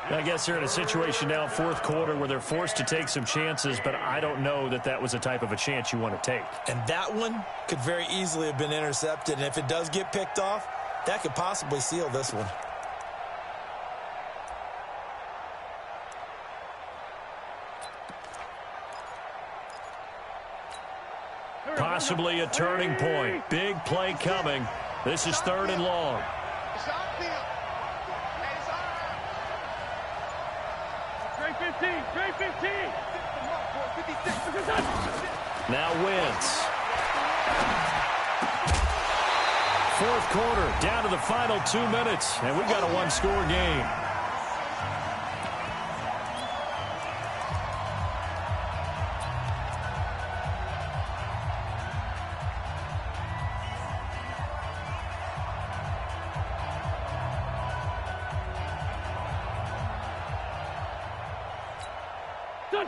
S1: I guess they're in a situation now, fourth quarter, where they're forced to take some chances, but I don't know that that was the type of a chance you want to take.
S3: And that one could very easily have been intercepted, and if it does get picked off, that could possibly seal this one.
S1: Possibly a turning point. Big play coming. This is 3rd and long.
S2: It's our field. Hey, it's our
S5: Trey 15. Trey 15.
S1: Now Wentz. Fourth quarter, down to the final 2 minutes, and we've got a one-score game.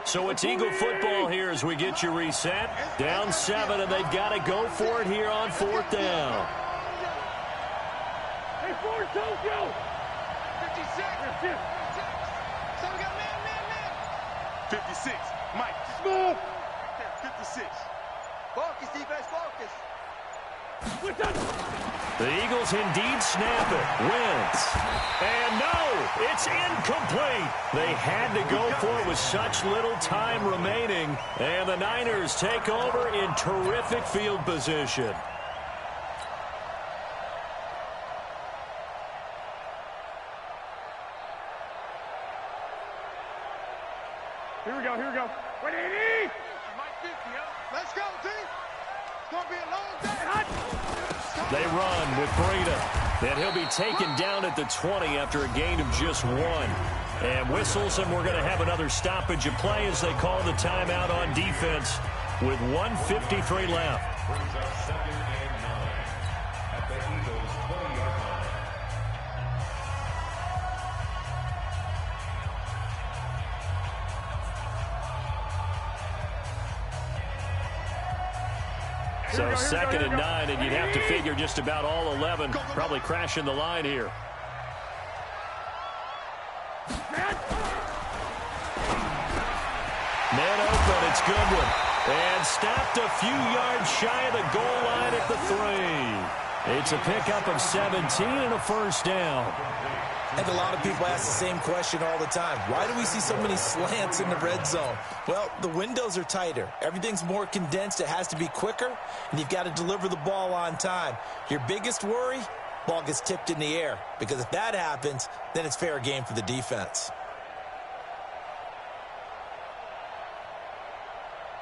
S1: So it's Eagle football here as we get you reset. Down 7, and they've got to go for it here on 4th down.
S5: Hey, forward, Tokyo.
S2: 56. So we got man.
S6: 56. Mike.
S5: Smooth.
S6: 56.
S2: Focus, defense, focus.
S5: What's up?
S1: The Eagles indeed snap it. Wentz. And no, it's incomplete. They had to go for it with such little time remaining. And the Niners take over in terrific field position.
S5: Here we go. 180.
S2: Let's go, team. It's going to be a long day.
S1: They run with Breida. And he'll be taken down at the 20 after a gain of just 1. And whistles, and we're going to have another stoppage of play as they call the timeout on defense with 1:53 left.
S4: Brings up 2nd and 9 at the Eagles' 20-yard line.
S1: So 2nd and 9, and you'd have to figure just about all 11 probably crashing the line here. Man open, it's Goodwin. And stopped a few yards shy of the goal line at the 3. It's a pickup of 17 and a first down.
S3: And a lot of people ask the same question all the time. Why do we see so many slants in the red zone? Well, the windows are tighter. Everything's more condensed. It has to be quicker, and you've got to deliver the ball on time. Your biggest worry, ball gets tipped in the air, because if that happens, then it's fair game for the defense.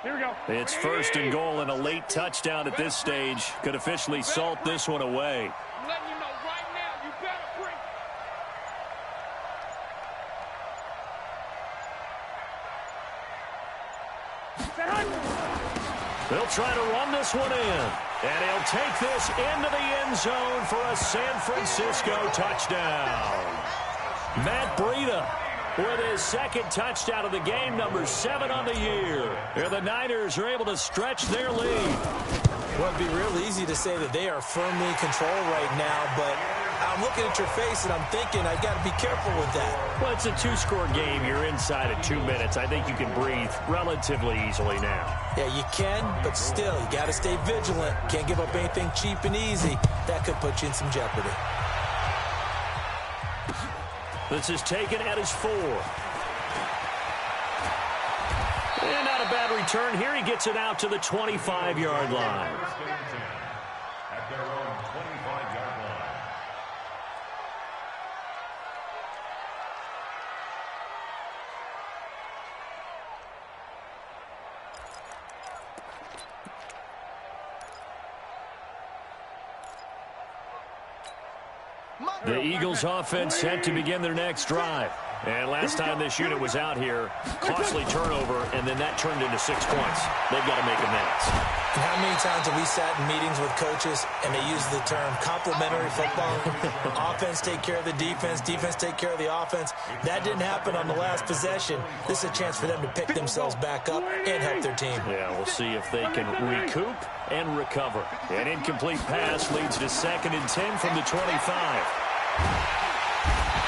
S5: Here we go.
S1: It's 1st and goal, and a late touchdown at this stage could officially salt this one away.
S5: I'm letting you know right now, you better bring.
S1: They'll try to run this one in. And he'll take this into the end zone for a San Francisco touchdown. Matt Breida with his 2nd touchdown of the game, number 7 on the year. And the Niners are able to stretch their lead.
S3: Well, it'd be real easy to say that they are firmly in control right now, but I'm looking at your face and I'm thinking I've got to be careful with that.
S1: Well, it's a 2-score game. You're inside at 2 minutes. I think you can breathe relatively easily now.
S3: Yeah, you can, but still, you got to stay vigilant. Can't give up anything cheap and easy. That could put you in some jeopardy.
S1: This is taken at his 4. And not a bad return. Here he gets it out to the 25-yard line.
S4: At their own 25-yard line.
S1: The Eagles offense set to begin their next drive. And last time this unit was out here, costly turnover, and then that turned into 6 points. They've got to make amends.
S3: And how many times have we sat in meetings with coaches and they use the term complementary football? Offense take care of the defense, defense take care of the offense. That didn't happen on the last possession. This is a chance for them to pick themselves back up and help their team.
S1: Yeah, we'll see if they can recoup and recover. An incomplete pass leads to 2nd and 10 from the 25.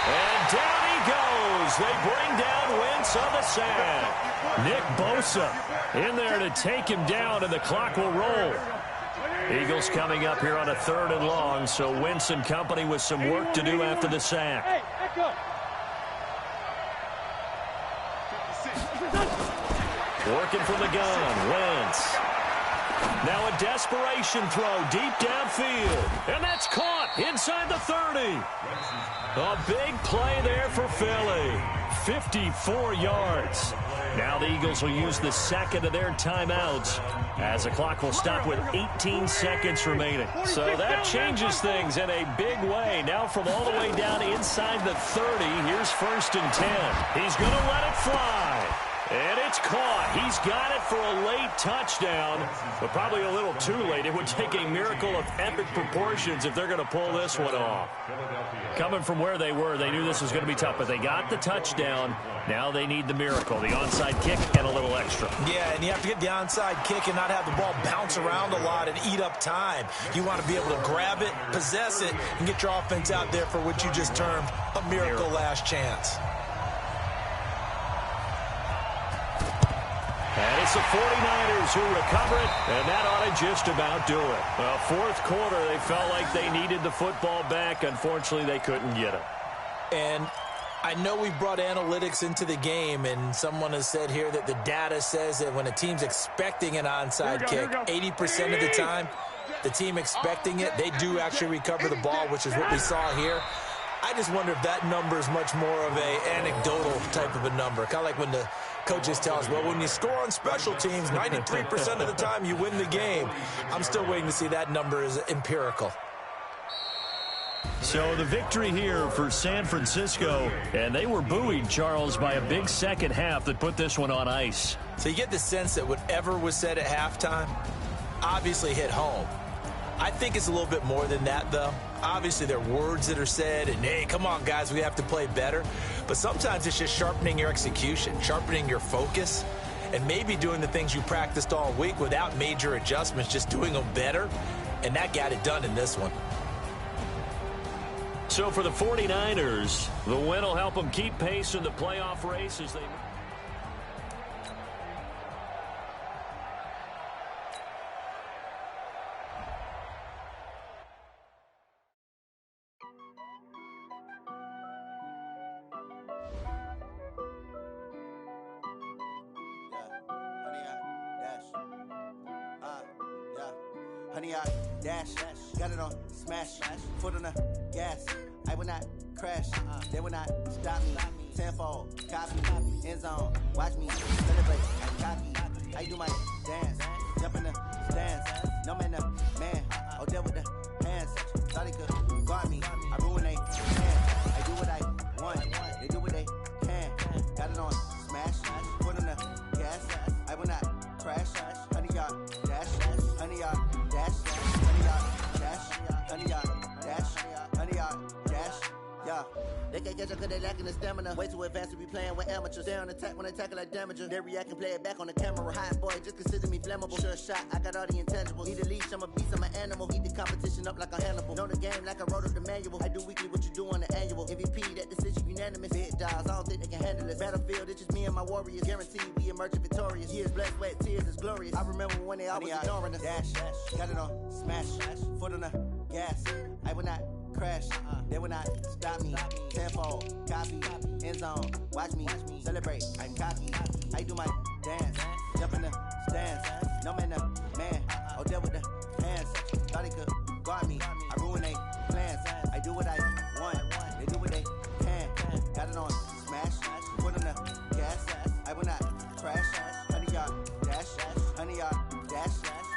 S1: And down he goes. goes. They bring down Wentz on the sack. Nick Bosa in there to take him down, and the clock will roll. Eagles coming up here on a 3rd and long, so Wentz and company with some work to do after the sack. Working from the gun, Wentz. Now a desperation throw deep downfield, and that's caught inside the 30. A big play there for Philly. 54 yards. Now the Eagles will use the second of their timeouts as the clock will stop with 18 seconds remaining. So that changes things in a big way. Now from all the way down inside the 30, here's 1st and 10. He's going to let it fly. And it's caught. He's got it for a late touchdown, but probably a little too late. It would take a miracle of epic proportions if they're going to pull this one off. Coming from where they were, they knew this was going to be tough, but they got the touchdown. Now they need the miracle, the onside kick and a little extra.
S3: Yeah, and you have to get the onside kick and not have the ball bounce around a lot and eat up time. You want to be able to grab it, possess it, and get your offense out there for what you just termed a miracle last chance.
S1: And it's the 49ers who recover it, and that ought to just about do it. Well, 4th quarter, they felt like they needed the football back. Unfortunately, they couldn't get it.
S3: And I know we brought analytics into the game, and someone has said here that the data says that when a team's expecting an onside kick, 80% of the time, the team expecting it, they do actually recover the ball, which is what we saw here. I just wonder if that number is much more of a anecdotal type of a number. Kind of like when the coaches tell us, well, when you score on special teams, 93% of the time you win the game. I'm still waiting to see that number is empirical.
S1: So the victory here for San Francisco, and they were buoyed, Charles, by a big second half that put this one on ice.
S3: So you get the sense that whatever was said at halftime obviously hit home. I think it's a little bit more than that, though. Obviously, there are words that are said, and, hey, come on, guys, we have to play better. But sometimes it's just sharpening your execution, sharpening your focus, and maybe doing the things you practiced all week without major adjustments, just doing them better. And that got it done in this one.
S1: So for the 49ers, the win will help them keep pace in the playoff race as they...
S7: Honey, I dash, got it on smash, foot on the gas. I will not crash, they will not stop me. Tenfold, copy, end zone, watch me celebrate. Cocky, I do my dance, jump in the stands. No man, the man, oh there with the hands. Thought he could guard me, I ruin they plans. I do what I want, they do what they can. Got it on smash, foot on the gas. I will not crash, honey, y'all dash, honey, y'all dash, honey, y'all dash, honey, y'all dash, honey, y'all dash, yeah. They can't catch up cause they lacking the stamina. Way too advanced to be playing with amateurs. They on attack when they tackle like damager. They react and play it back on the camera. Hot boy, just consider me flammable. Sure shot, I got all the intangibles. Need a leash, I'm a beast, I'm an animal. Eat the competition up like a Hannibal. Know the game like I wrote up the manual. I do weekly what you do on the annual. MVP, that decision unanimous. Big dogs, I don't think they can handle this. Battlefield, it's just me and my warriors. Guaranteed we emerge victorious. Years, blood, sweat, tears, is glorious. I remember when they always ignoring us. Dash, got it on smash, foot on the gas. I will not crash, they will not stop me. Tenfold, copy, end zone, watch me celebrate. I'm cocky, I do my dance, jump in the stands. No man, the man, oh there with the hands. Thought he could guard me, I ruin they plans. I do what I want, they do what they can. Got it on smash, foot on the gas. I will not crash, honey y'all dash, honey y'all dash,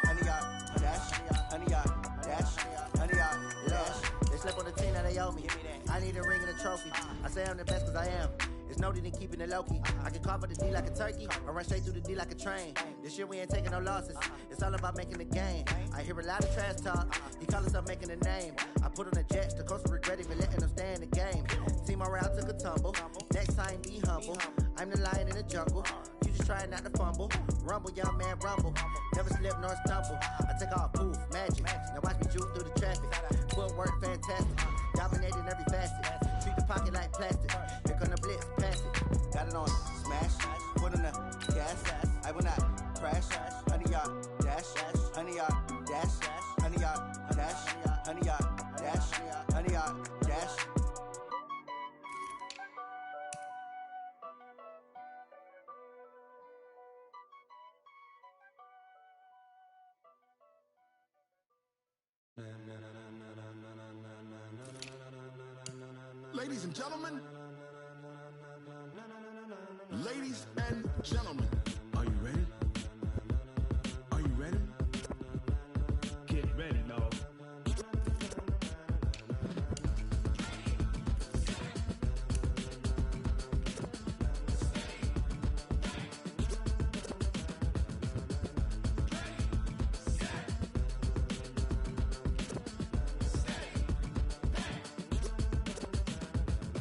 S7: honey y'all dash, honey y'all dash, honey y'all dash. They slept on the team that they owe me. I need a ring and a trophy. I say I'm the best cause I am. It's noted in keeping it low-key. I can carve up the D like a turkey or run straight through the D like a train. This year we ain't taking no losses. It's all about making the game. I hear a lot of trash talk. He call himself making a name. I put on the Jets. The coach will regret even letting them stay in the game. Team morale took a tumble. Next time be humble. I'm the lion in the jungle. You just trying not to fumble. Rumble, young man, rumble. Never slip nor stumble. I take off, poof, magic. Now watch me juke through the traffic. Footwork fantastic. Dominating every facet. treat the pocket like plastic. Here come the blitz, pass it. Got it on smash, put on the gas. I will not crash. 100-yard dash, 100-yard dash, 100-yard dash, 100-yard dash, 100-yard dash.
S8: Ladies and gentlemen, ladies and gentlemen, are you ready? Are you ready?
S5: Get ready, no.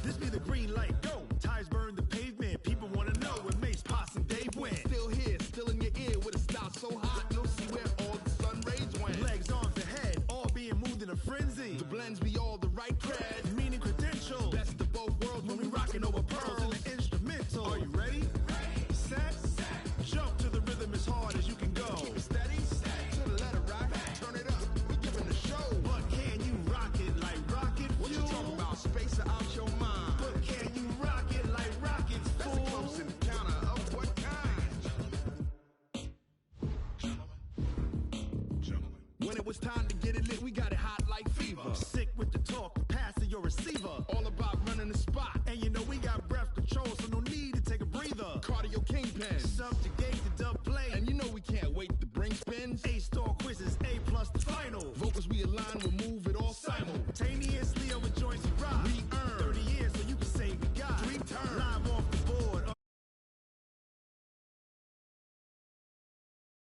S9: This be the green light, go. Tires burn the pavement. People want to know where Mace, Poss, and Dave went.
S8: Still here, still in your ear with a style so hot, you'll see where all the sun rays went.
S9: Legs, arms, and head, all being moved in a frenzy.
S8: The blends be all the right cred.
S9: Meaning credentials.
S8: Best of both worlds when we rockin' over pearls.
S9: in the instrumental.
S8: Are you ready?
S9: Set, jump to the rhythm as hard as you can go.
S8: Keep it steady, to the letter rock. Turn it up, we giving the show.
S9: But can you rock it like rocket
S8: What you
S9: fuel?
S8: talking about? Space or out your mind?
S9: But can you rock it like rockets,
S8: That's a
S9: fool?
S8: close encounter of what kind?
S9: When it was time to get it lit, we got it hot like fever. Sick with the talk, passing your receiver.
S8: All about running the spot.
S9: And you know we got breath control, so no need to take a breather.
S8: Cardio kingpin.
S9: Subjugate